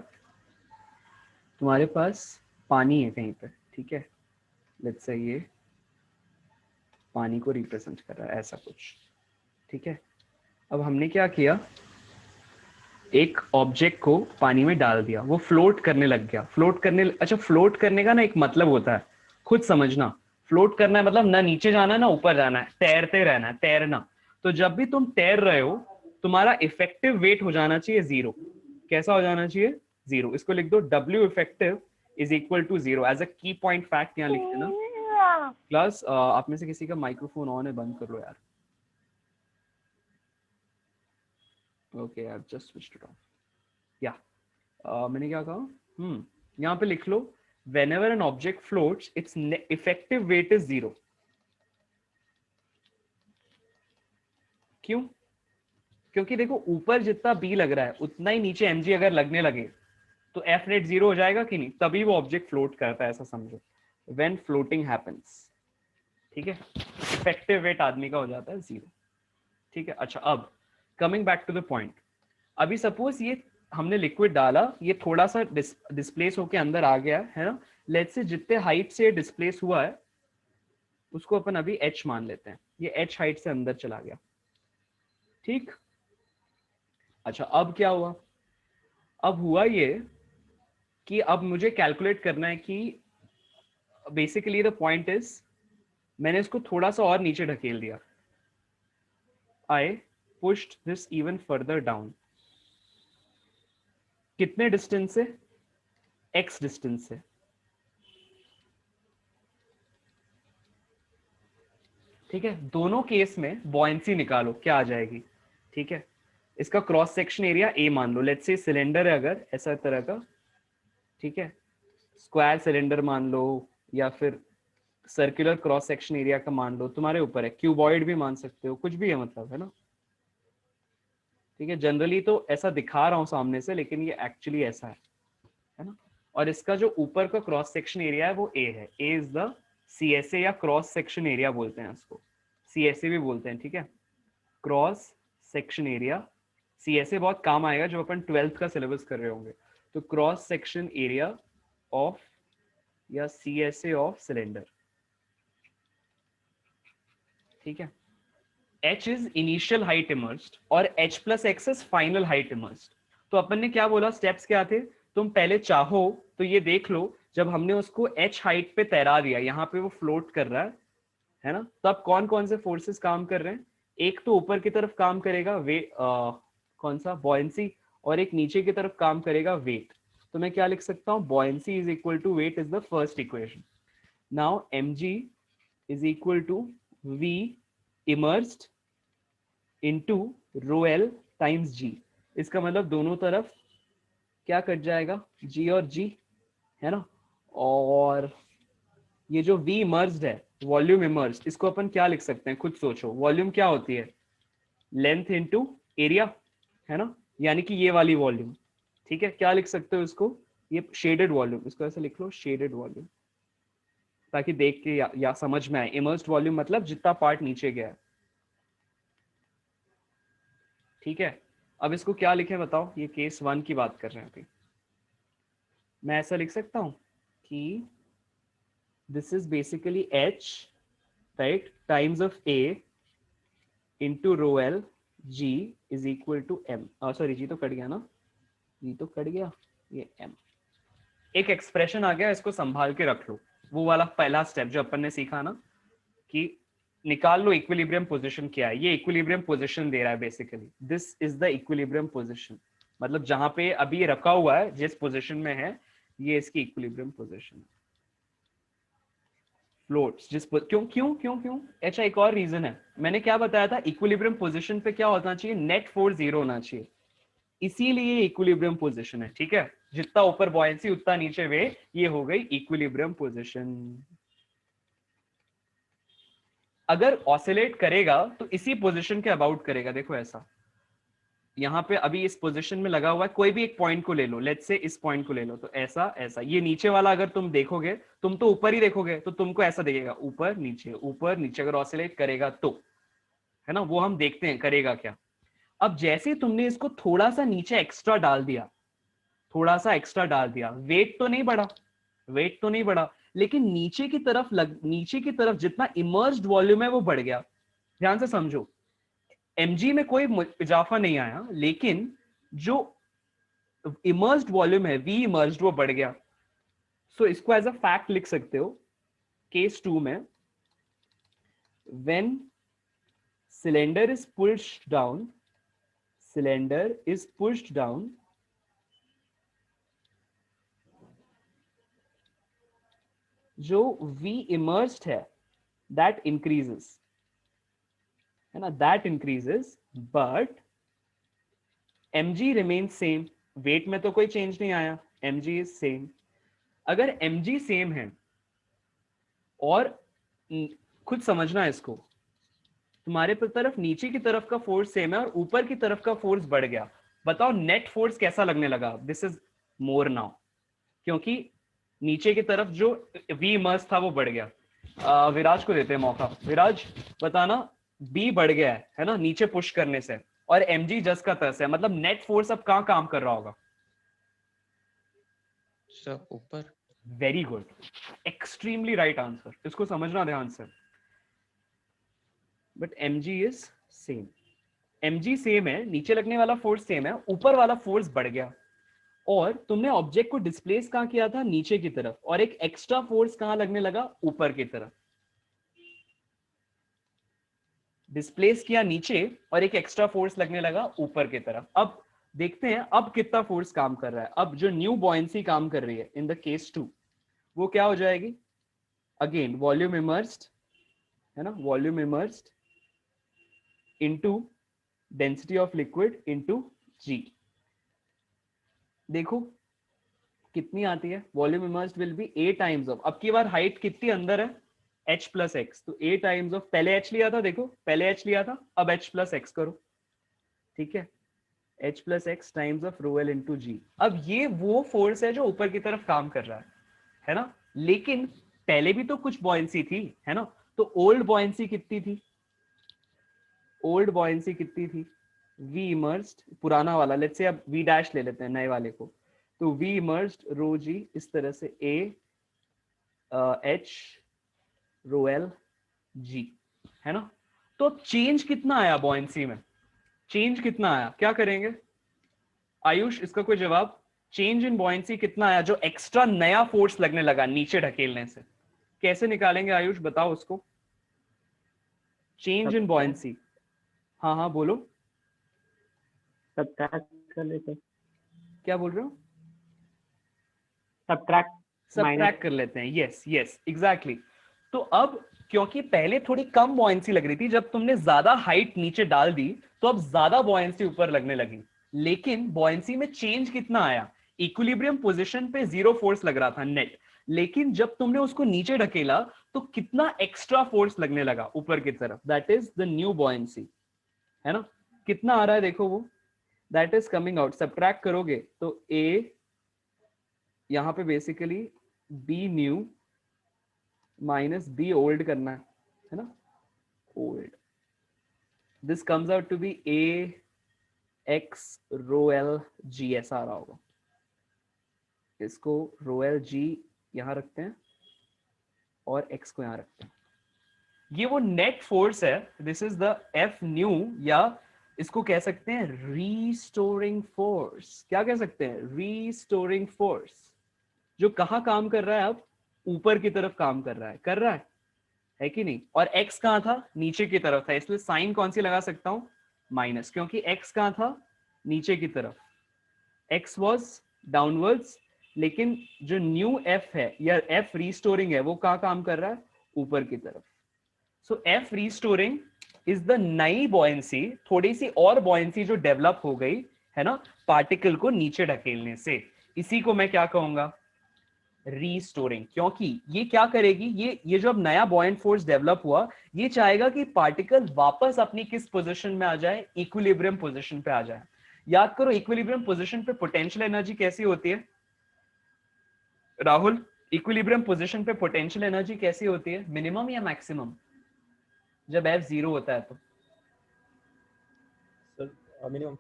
तुम्हारे पास पानी है कहीं पे, ठीक है, लेट्स से ये पानी को रिप्रेजेंट कर रहा है ऐसा कुछ, ठीक है। अब हमने क्या किया, एक ऑब्जेक्ट को पानी में डाल दिया, वो फ्लोट करने लग गया। अच्छा, फ्लोट करने का ना एक मतलब होता है, खुद समझना। फ्लोट करना है मतलब ना नीचे जाना ना ऊपर जाना है, तैरते रहना है, तैरना। तो जब भी तुम तैर रहे हो, तुम्हारा इफेक्टिव वेट हो जाना चाहिए 0। कैसा हो जाना चाहिए? 0। इसको लिख दो, W effective is equal to 0 as a key point fact यहाँ लिख देना। प्लस आप में से किसी का माइक्रोफोन ऑन है, बंद कर लो यार। Okay, I have just switched it of. या मैंने क्या कहा, यहाँ पे लिख लो, whenever an object floats its effective weight is 0। क्यों? क्योंकि देखो ऊपर जितना B लग रहा है उतना ही नीचे mg अगर लगने लगे तो F net 0 हो जाएगा कि नहीं, तभी वो ऑब्जेक्ट फ्लोट करता है, ऐसा समझो। when floating happens, ठीक है, इफेक्टिव वेट आदमी का हो जाता है 0, ठीक है। अच्छा, अब coming back to the point, अभी सपोज ये हमने लिक्विड डाला, ये थोड़ा सा डिस्प्लेस होके अंदर आ गया है ना। लेट्स से जितने हाइट से डिस्प्लेस हुआ है उसको अपन अभी h मान लेते हैं, ये h हाइट से अंदर चला गया, ठीक। अच्छा, अब क्या हुआ, अब हुआ ये कि अब मुझे कैलकुलेट करना है कि बेसिकली द पॉइंट इज, मैंने इसको थोड़ा सा और नीचे ढकेल दिया, I pushed this even further down। कितने डिस्टेंस से? x डिस्टेंस से, ठीक है। दोनों केस में बॉयंसी निकालो, क्या आ जाएगी, ठीक है। इसका क्रॉस सेक्शन एरिया A मान लो, लेट्स से सिलेंडर है अगर ऐसा तरह का, ठीक है, स्क्वायर सिलेंडर मान लो या फिर सर्कुलर क्रॉस सेक्शन एरिया का मान लो, तुम्हारे ऊपर है। क्यूबॉइड भी मान सकते हो, कुछ भी है, मतलब है ना, ठीक है। जनरली तो ऐसा दिखा रहा हूं सामने से, लेकिन ये एक्चुअली ऐसा है ना। और इसका जो ऊपर का क्रॉस सेक्शन एरिया है वो A है। A इज द CSA या क्रॉस सेक्शन एरिया बोलते हैं इसको, CSA भी बोलते हैं, ठीक है, क्रॉस सेक्शन एरिया। CSA बहुत काम आएगा जो अपन 12th का सिलेबस कर रहे होंगे। तो क्रॉस सेक्शन एरिया ऑफ या CSA ऑफ सिलेंडर, ठीक है। H is initial height immersed और H plus X is final height immersed. तो अपन ने क्या बोला, स्टेप्स क्या थे, तुम पहले चाहो तो ये देख लो, जब हमने उसको H हाइट पे तैरा दिया, यहाँ पे वो फ्लोट कर रहा है ना, तब कौन कौन से फोर्सेस काम कर रहे हैं। एक तो ऊपर की तरफ काम करेगा कौन सा, बॉयंसी, और एक नीचे की तरफ काम करेगा वेट। तो मैं क्या लिख सकता हूँ, buoyancy is equal to weight is the first equation. Now mg is equal to v immersed into rho L times g। इसका मतलब दोनों तरफ क्या कट जाएगा, g और g, है ना। और ये जो v इमर्स्ड है, वॉल्यूम इमर्स्ड, इसको अपन क्या लिख सकते हैं, खुद सोचो। वॉल्यूम क्या होती है, लेंथ इनटू एरिया, है ना, यानी कि ये वाली वॉल्यूम, ठीक है। क्या लिख सकते हो इसको, ये शेडेड वॉल्यूम, इसको ऐसे लिख लो, शेडेड वॉल्यूम, ताकि देख के या समझ में आए। इमर्स्ड वॉल्यूम मतलब जितना पार्ट नीचे गया है, ठीक है। अब इसको क्या लिखें बताओ, ये केस 1 की बात कर रहे हैं अभी। मैं ऐसा लिख सकता हूं कि this is basically H, right, times of A into rho L G is equal to M। Sorry, G तो कट गया ना, G तो कट गया, ये M। एक एक्सप्रेशन आ गया, इसको संभाल के रख लो। वो वाला पहला स्टेप जो अपन ने सीखा ना, कि निकाल लो इक्विलिब्रियम पोजीशन क्या है। ये इक्विलिब्रियम पोजीशन दे रहा है basically, this is the equilibrium position. मतलब जहां पे अभी ये रखा हुआ है, जिस पोजीशन में है, ये इसकी इक्विलिब्रियम पोजीशन है। फ्लोट्स क्यों क्यों क्यों क्यों? अच्छा, एक और रीजन है, मैंने क्या बताया था, इक्विलिब्रियम पोजीशन पे क्या होना चाहिए, नेट फोर्स 0 होना चाहिए, इसीलिए इक्विलिब्रियम पोजीशन है। ठीक है, जितना ऊपर बॉयंसी उतना नीचे वेट, ये हो गई इक्विलिब्रियम पोजीशन। अगर ऑसिलेट करेगा तो इसी पोजीशन के अबाउट करेगा। देखो ऐसा, यहाँ पे अभी इस पोजीशन में लगा हुआ है, कोई भी एक पॉइंट को ले लो, लेट्स से इस पॉइंट को ले लो, तो ऐसा ऐसा, ये नीचे वाला अगर तुम देखोगे, तुम तो ऊपर ही देखोगे, तो तुमको ऐसा दिखेगा, ऊपर नीचे अगर ऑसिलेट करेगा तो, है ना, वो हम देखते हैं करेगा क्या। अब जैसे तुमने इसको थोड़ा सा नीचे एक्स्ट्रा डाल दिया, थोड़ा सा एक्स्ट्रा डाल दिया, वेट तो नहीं बढ़ा, लेकिन नीचे की तरफ जितना इमर्ज्ड वॉल्यूम है वो बढ़ गया। ध्यान से समझो, mg में कोई इजाफा नहीं आया, लेकिन जो इमर्ज्ड वॉल्यूम है, वी इमर्ज्ड, वो बढ़ गया। सो इसको एज अ फैक्ट लिख सकते हो, केस 2 में, when cylinder is pushed down, जो V immersed है that increases, है ना, that increases, but mg remains same, weight में तो कोई चेंज नहीं आया, mg is same। अगर mg सेम है, और खुद समझना इसको, तुम्हारे तरफ नीचे की तरफ का फोर्स सेम है और ऊपर की तरफ का फोर्स बढ़ गया, बताओ नेट फोर्स कैसा लगने लगा? दिस इज मोर नाउ, क्योंकि नीचे की तरफ जो वी इमर्स था वो बढ़ गया। विराज को देते हैं मौका। विराज बताना, बी बढ़ गया है ना, नीचे पुश करने से, और mg जस का तस है, मतलब नेट फोर्स अब कहाँ काम कर रहा होगा? सर ऊपर। Very good, extremely right answer, इसको समझना ध्यान से। But mg is same, mg same है, नीचे लगने वाला फोर्स सेम है, ऊपर वाला फोर्स बढ़ गया, और तुमने ऑब्जेक्ट को डिस्प्लेस कहाँ किया था? नीचे की तरफ, और एक एक्स्ट्रा फोर्स कहाँ लगने लगा? ऊपर की तरफ। डिस्प्लेस किया नीचे और एक एक्स्ट्रा फोर्स लगने लगा ऊपर की तरफ। अब देखते हैं अब कितना फोर्स काम कर रहा है। अब जो न्यू बॉयंसी काम कर रही है इन द केस 2, वो क्या हो जाएगी? अगेन वॉल्यूम इमर्स्ड, है ना, volume immersed into density of liquid into g. देखो कितनी आती है, volume immersed will be a times of, अब की बार हाइट कितनी अंदर है? h प्लस एक्स, तो a टाइम्स ऑफ, पहले h लिया था, देखो पहले h लिया था, अब h प्लस एक्स करो, ठीक है, h plus x times of rho L into g. अब ये वो फोर्स है जो ऊपर की तरफ काम कर रहा है ना, लेकिन पहले भी तो कुछ बॉयंसी थी, है ना, तो ओल्ड बॉयंसी कितनी थी? ओल्ड बॉयंसी कितनी थी? v इमर्स्ड, पुराना वाला, लेट्स से अब v डैश ले लेते हैं नए वाले को, तो v इमर्स्ड रो जी, इस तरह से a h रो एल जी, है ना। तो चेंज कितना आया बॉयंसी में? चेंज कितना आया? क्या करेंगे आयुष, इसका कोई जवाब? चेंज इन बॉयंसी कितना आया जो एक्स्ट्रा नया फोर्स लगने लगा नीचे ढकेलने से? कैसे निकालेंगे आयुष, बताओ उसको। चेंज इन बॉयंसी, हाँ हाँ बोलो, सब्ट्रैक्ट कर लेते, क्या बोल रहे हो? सब्ट्रैक्ट कर लेते हैं, यस यस एग्जैक्टली। तो अब क्योंकि पहले थोड़ी कम बॉयंसी लग रही थी, जब तुमने ज्यादा हाइट नीचे डाल दी तो अब ज्यादा बॉयंसी ऊपर लगने लगी, लेकिन बॉयंसी में चेंज कितना आया? इक्विलिब्रियम पोजीशन पे 0 फोर्स लग रहा था नेट, लेकिन जब तुमने उसको नीचे ढकेला तो कितना एक्स्ट्रा फोर्स लगने लगा ऊपर की तरफ, that is the new buoyancy, है ना। कितना आ रहा है देखो वो, that is coming out, subtract करोगे तो a यहाँ पे basically b new minus b old करना है ना, old, this comes out to be a x रो l g, ऐसा आ रहा होगा। इसको रो l g यहाँ रखते हैं और x को यहाँ रखते हैं, ये वो नेट फोर्स है, this is the f new, या इसको कह सकते हैं रीस्टोरिंग फोर्स। क्या कह सकते हैं? रीस्टोरिंग फोर्स, जो कहाँ काम कर रहा है? अब ऊपर की तरफ काम कर रहा है कि नहीं? और x कहाँ था? नीचे की तरफ था, इसलिए साइन कौन सी लगा सकता हूं? माइनस, क्योंकि x कहाँ था? नीचे की तरफ, x was downwards, लेकिन जो न्यू f है या f रीस्टोरिंग है वो कहाँ काम कर रहा है, ऊपर की तरफ. सो f रीस्टोरिंग इज द नई बॉयंसी, थोड़ी सी और बॉयंसी जो डेवलप हो गई है ना पार्टिकल को नीचे ढकेलने से, इसी को मैं क्या कहूंगा, रीस्टोरिंग. क्योंकि ये क्या करेगी, ये जो अब नया बॉयंट फोर्स डेवलप हुआ, ये चाहेगा कि पार्टिकल वापस अपनी किस पोजीशन में आ जाए, इक्विलिब्रियम पोजीशन पे आ जाए. याद करो इक्विलिब्रियम पोजीशन पे पोटेंशियल एनर्जी कैसी होती है राहुल, इक्विलिब्रियम पोजीशन पे पोटेंशियल एनर्जी कैसी होती है, मिनिमम या मैक्सिमम, जब F 0 होता है तो सर मिनिमम.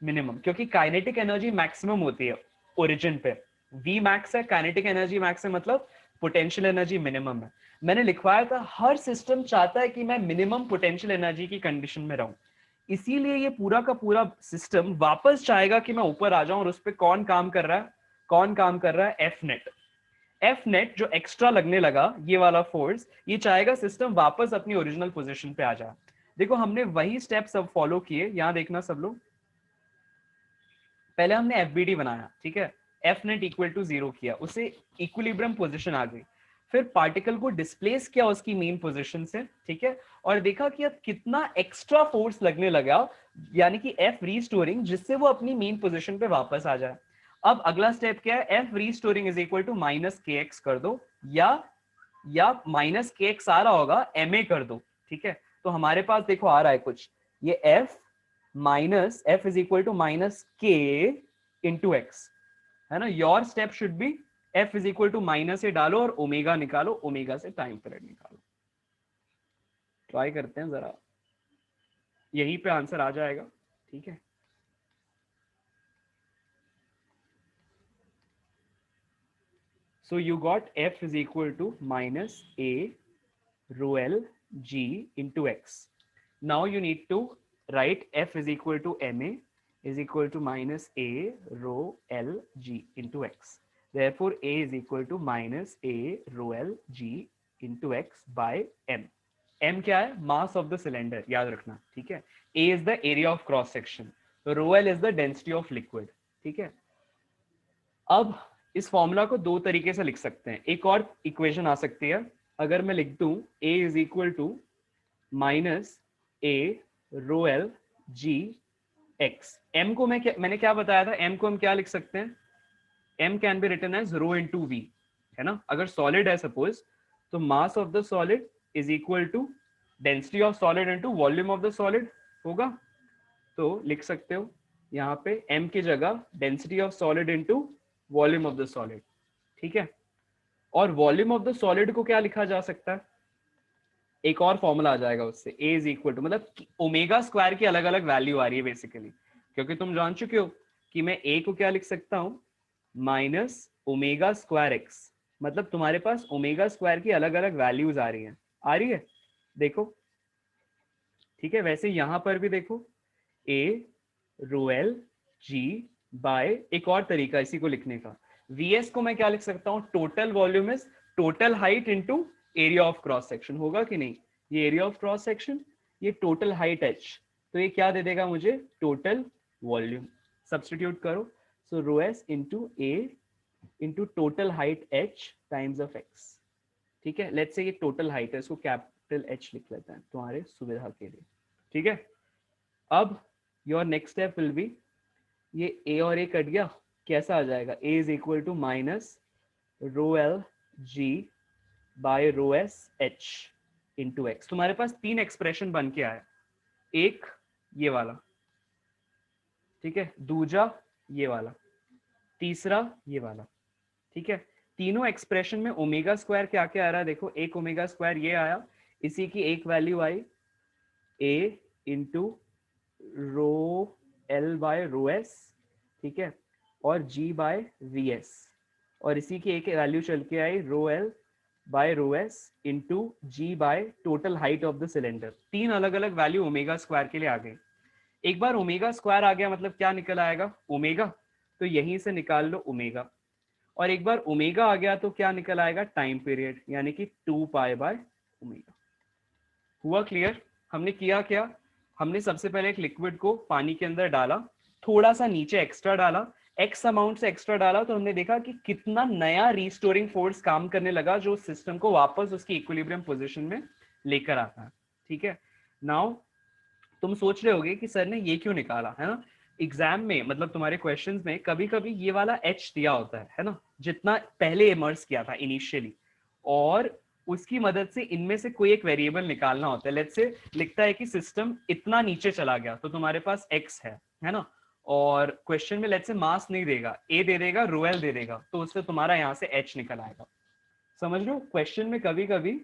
मिनिमम, क्योंकि काइनेटिक एनर्जी मैक्सिमम होती है ओरिजिन पे. V मैक्स है, काइनेटिक एनर्जी मैक्स है, मतलब पोटेंशियल एनर्जी मिनिमम है. मैंने लिखवाया था हर सिस्टम चाहता है कि मैं मिनिमम पोटेंशियल एनर्जी की कंडीशन में रहूं, इसीलिए ये पूरा का पूरा सिस्टम वापस चाहेगा कि मैं ऊपर आ जाऊं. और उस पर कौन काम कर रहा है, कौन काम कर रहा है, एफ नेट. एफ नेट जो एक्स्ट्रा लगने लगा, ये वाला फोर्स, ये चाहेगा सिस्टम वापस अपनी ओरिजिनल पोजीशन पे आ जाए. देखो हमने वही स्टेप सब फॉलो किए, यहां देखना सब लोग. पहले हमने एफबीडी बनाया, ठीक है, एफ नेट इक्वल टू 0 किया, उसे इक्विलिब्रियम पोजीशन आ गई. फिर पार्टिकल को डिस्प्लेस किया उसकी मेन पोजीशन से, ठीक है, और देखा कि अब कितना एक्स्ट्रा फोर्स लगने लगा, यानी कि एफ रीस्टोरिंग, जिससे वो अपनी मेन पोजीशन पे वापस आ जाए. अब अगला स्टेप क्या है, F restoring is equal to minus K X कर दो, या माइनस के एक्स आ रहा होगा एम ए कर दो, ठीक है. तो हमारे पास देखो आ रहा है कुछ, ये F minus F is equal to minus K into X, है ना. Your step should be F is equal to minus से डालो और ओमेगा निकालो, ओमेगा से टाइम पीरियड निकालो. ट्राई करते हैं जरा, यहीं पे आंसर आ जाएगा, ठीक है. So you got f is equal to minus a rho L g into x. Now you need to write f is equal to ma is equal to minus a rho L g into x. Therefore a is equal to minus a rho L g into x by m. m क्या है, mass of the cylinder, याद रखना, ठीक है. a is the area of cross section, rho L is the density of liquid, ठीक है. अब इस फॉर्मूला को दो तरीके से लिख सकते हैं. एक और इक्वेशन आ सकती है, अगर मैं लिख दूं a is equal to minus A rho L G X. m को मैंने क्या बताया था, m को हम क्या लिख सकते हैं, m can be written as rho into v, है ना. अगर सॉलिड है सपोज, तो mass of the solid is equal to density of solid into volume of the solid होगा. तो लिख सकते हो यहाँ पे m की जगह density of solid into volume of the solid, ठीक है. और वॉल्यूम ऑफ द सॉलिड को क्या लिखा जा सकता है, एक और फॉर्मूला आ जाएगा उससे, a इज इक्वल टू, मतलब ओमेगा स्क्वायर की अलग अलग वैल्यू आ रही है बेसिकली, क्योंकि तुम जान चुके हो कि मैं a को क्या लिख सकता हूं, माइनस ओमेगा स्क्वायर एक्स. मतलब तुम्हारे पास ओमेगा स्क्वायर की अलग अलग वैल्यूज आ रही है, देखो, ठीक है. वैसे यहां पर भी देखो, a rho L G by, एक और तरीका इसी को लिखने का, Vs को मैं क्या लिख सकता हूं, total volume is total height into area of cross section, होगा कि नहीं. ये एरिया ऑफ क्रॉस सेक्शन, ये टोटल हाइट h, तो ये क्या दे देगा मुझे, टोटल वॉल्यूम. सब्स्टिट्यूट करो, so rho s into a into total height h times of x, ठीक है. लेट्स से ये टोटल हाइट है, इसको कैपिटल H लिख लेते हैं तुम्हारे सुविधा के लिए, ठीक है. अब your next step will be, ये a और a कट गया, कैसा आ जाएगा, a is equal to minus rho L G by rho S H into X. तुम्हारे पास तीन एक्सप्रेशन बन के आया, एक ये वाला, ठीक है, दूजा ये वाला, तीसरा ये वाला, ठीक है. तीनों एक्सप्रेशन में ओमेगा स्क्वायर क्या क्या आ रहा है, देखो, एक ओमेगा स्क्वायर ये आया, इसी की एक वैल्यू आई a into rho L by rho S, ठीक है, और g बाय वी एस, और इसी की एक वैल्यू चल के आई rho L by rho s into g by total height of the cylinder. तीन अलग अलग वैल्यू ओमेगा स्क्वायर के लिए आ गई. एक बार ओमेगा स्क्वायर आ गया मतलब क्या निकल आएगा, ओमेगा, तो यहीं से निकाल लो ओमेगा. और एक बार ओमेगा आ गया तो क्या निकल आएगा, टाइम पीरियड, यानी कि 2 पाई बाय ओमेगा. हुआ क्लियर. हमने किया क्या, हमने सबसे पहले एक लिक्विड को पानी के अंदर डाला, थोड़ा सा नीचे एक्स्ट्रा डाला, एक्स अमाउंट से एक्स्ट्रा डाला तो हमने देखा कि कितना नया रीस्टोरिंग फोर्स काम करने लगा जो सिस्टम को वापस उसकी इक्विलिब्रियम पोजीशन में लेकर आता है। ठीक है, नाउ तुम सोच रहे होगे कि सर ने ये क्यों निकाला, है ना। एग्जाम में मतलब तुम्हारे क्वेश्चंस में कभी कभी ये वाला एच दिया होता है ना, जितना पहले इमर्स किया था इनिशियली, और उसकी मदद से इनमें से कोई एक वेरिएबल निकालना होता है। लेट्स से लिखता है कि सिस्टम इतना नीचे चला गया तो तुम्हारे पास एक्स है ना, और क्वेश्चन में लेट्स से मास नहीं देगा, ए दे देगा, रो एल दे देगा, तो उससे तुम्हारा यहाँ से एच निकल आएगा। समझ लो, क्वेश्चन में कभी कभी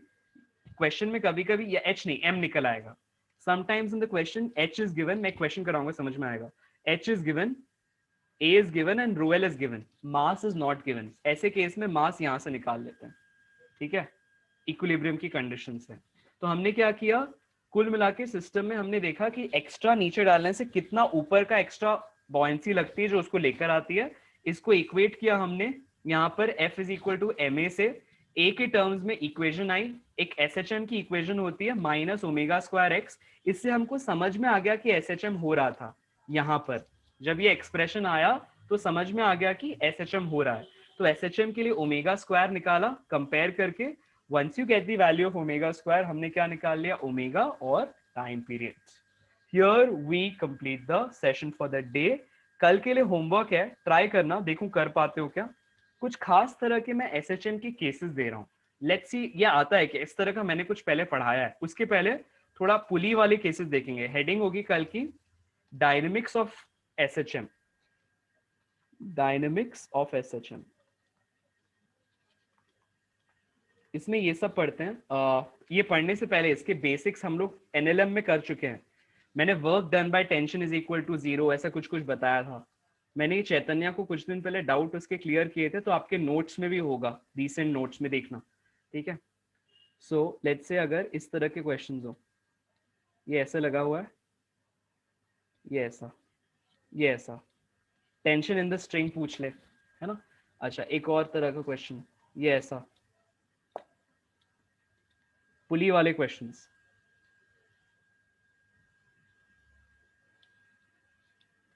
या एच नहीं एम निकल आएगा। Sometimes in the question H is given, मैं क्वेश्चन कराऊंगा समझ में आएगा, H is given, A is given and rho L is given, mass is not given. ऐसे केस में मास यहाँ से निकाल लेते हैं। ठीक है, इक्विलिब्रियम की कंडीशन से। तो हमने क्या किया, कुल मिला के सिस्टम में हमने देखा कि एक्स्ट्रा नीचे डालने से कितना ऊपर का एक्स्ट्रा बॉयंसी लगती है जो उसको लेकर आती है। इसको इक्वेट किया हमने यहाँ पर F is equal to M A से। ए के टर्म्स में इक्वेशन आई, एक SHM की इक्वेशन होती है माइनस ओमेगा स्क्वायर एक्स। इससे हमको समझ में आ गया कि SHM हो रहा था। यहाँ पर जब ये एक्सप्रेशन आया तो समझ में आ गया कि SHM हो रहा है। तो SHM के लिए ओमेगा स्क्वायर निकाला कंपेयर करके। Once you get the value of omega square, हमने क्या निकाल लिया, ओमेगा और time period. Here we complete the session for the day. कल के लिए होमवर्क है, ट्राई करना, देखूं कर पाते हो क्या। कुछ खास तरह के मैं SHM की केसेस दे रहा हूँ। लेट्स सी ये आता है कि इस तरह का मैंने कुछ पहले पढ़ाया है। उसके पहले थोड़ा पुली वाले केसेस देखेंगे। हेडिंग होगी कल की dynamics of SHM, dynamics of SHM। इसमें ये सब पढ़ते हैं। ये पढ़ने से पहले इसके बेसिक्स हम लोग NLM में कर चुके हैं। मैंने work done by tension is equal to 0 ऐसा कुछ बताया था। मैंने चैतन्या को कुछ दिन पहले डाउट उसके क्लियर किए थे, तो आपके नोट्स में भी होगा, रीसेंट नोट्स में देखना। ठीक है, सो लेट्स से अगर इस तरह के क्वेश्चंस हो, ये ऐसे लगा हुआ है, ये ऐसा टेंशन इन द स्ट्रिंग पूछ ले, है ना। अच्छा, एक और तरह का क्वेश्चन, ये ऐसा पुली वाले क्वेश्चंस।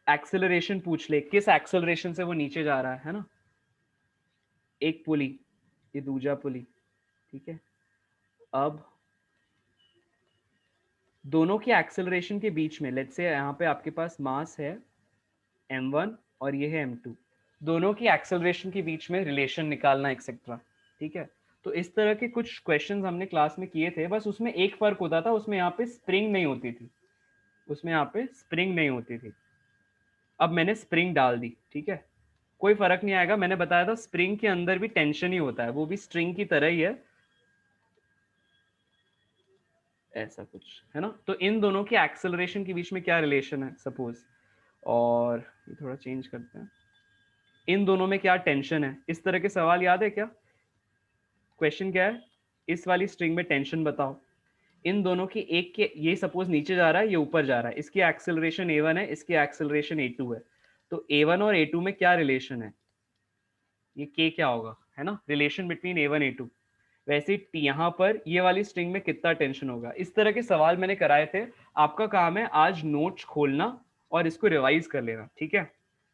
एक्सेलरेशन पूछ ले, किस एक्सेलरेशन से वो नीचे जा रहा है ना। एक पुली, ये दूसरा पुली। ठीक है, अब दोनों की एक्सेलरेशन के बीच में लेट्स से यहाँ पे आपके पास मास है m1 और ये है m2, दोनों की एक्सेलरेशन के बीच में रिलेशन निकालना एक्सेट्रा। ठीक है, तो इस तरह के कुछ क्वेश्चंस हमने क्लास में किए थे। बस उसमें एक फर्क होता था, उसमें यहाँ पे स्प्रिंग नहीं होती थी, अब मैंने स्प्रिंग डाल दी। ठीक है, कोई फर्क नहीं आएगा। मैंने बताया था स्प्रिंग के अंदर भी टेंशन ही होता है, वो भी स्ट्रिंग की तरह ही है, ऐसा कुछ है ना। तो इन दोनों की एक्सेलरेशन के बीच में क्या रिलेशन है सपोज, और ये थोड़ा चेंज करते हैं, इन दोनों में क्या टेंशन है। इस तरह के सवाल याद है क्या? क्वेश्चन क्या है, इस वाली स्ट्रिंग में टेंशन बताओ। इन दोनों की एक के, ये सपोज नीचे जा रहा है, ये ऊपर जा रहा है, इसकी एक्सेलरेशन a1 है, इसकी एक्सेलरेशन a2 है। तो a1 और a2 में क्या रिलेशन है, ये k क्या होगा, है ना, रिलेशन बिटवीन a1 a2। वैसे यहाँ पर ये वाली स्ट्रिंग में कितना टेंशन होगा। इस तरह के सवाल मैंने कराए थे। आपका काम है आज नोट्स खोलना और इसको रिवाइज कर लेना। ठीक है,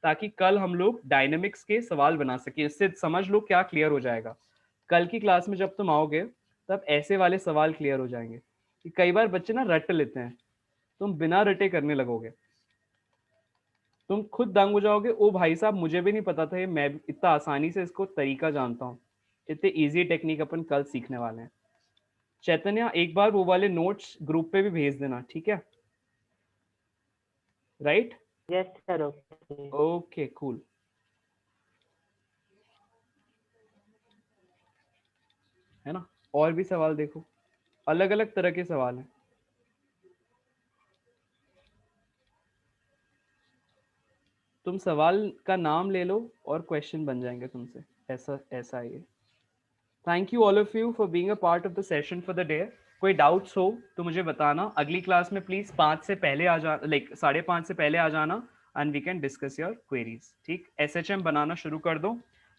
ताकि कल हम लोग डायनेमिक्स के सवाल बना सके। इससे समझ लो क्या क्लियर हो जाएगा। कल की क्लास में जब तुम आओगे तब ऐसे वाले सवाल क्लियर हो जाएंगे। कि कई बार बच्चे ना रट लेते हैं, तुम बिना रटे करने लगोगे, तुम खुद दंग हो जाओगे। ओ भाई साहब, मुझे भी नहीं पता था ये, मैं इतना आसानी से इसको तरीका जानता हूँ। इतने इजी टेक्निक अपन कल सीखने वाले हैं। चैतन्य, एक बार वो वाले नोट्स ग्रुप पे भी भेज देना, ठीक है? Right? Yes sir, okay. Okay, cool. है ना, और भी सवाल देखो, अलग अलग तरह के सवाल हैं। तुम सवाल का नाम ले लो और क्वेश्चन बन जाएंगे तुमसे, ऐसा है ये। Thank you all of you for being a part of the session for the day. कोई डाउट्स हो तो मुझे बताना। अगली क्लास में प्लीज 5 से पहले आ जा, लाइक 5:30 से पहले आ जाना and we can discuss your queries. ठीक, SHM बनाना शुरू कर दो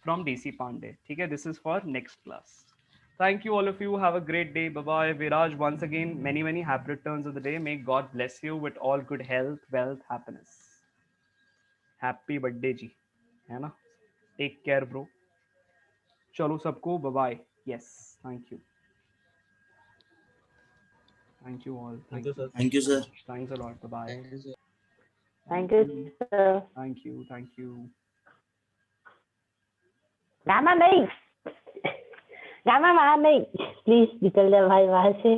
फ्रॉम DC पांडे। ठीक है, this is for next class. Thank you all of you. Have a great day. Bye-bye. Viraj, once again, many happy returns of the day. May God bless you with all good health, wealth, happiness. Happy birthday, ji. है ना. Take care bro. चलो सबको bye bye. Yes, thank you. Thank you all. Thank you, sir. Thank you, sir. Thanks a lot. Bye bye. Thank you, sir. Thank you. Thank you. Gamma नहीं, gamma वहाँ नहीं, please निकल जा भाई वहां से.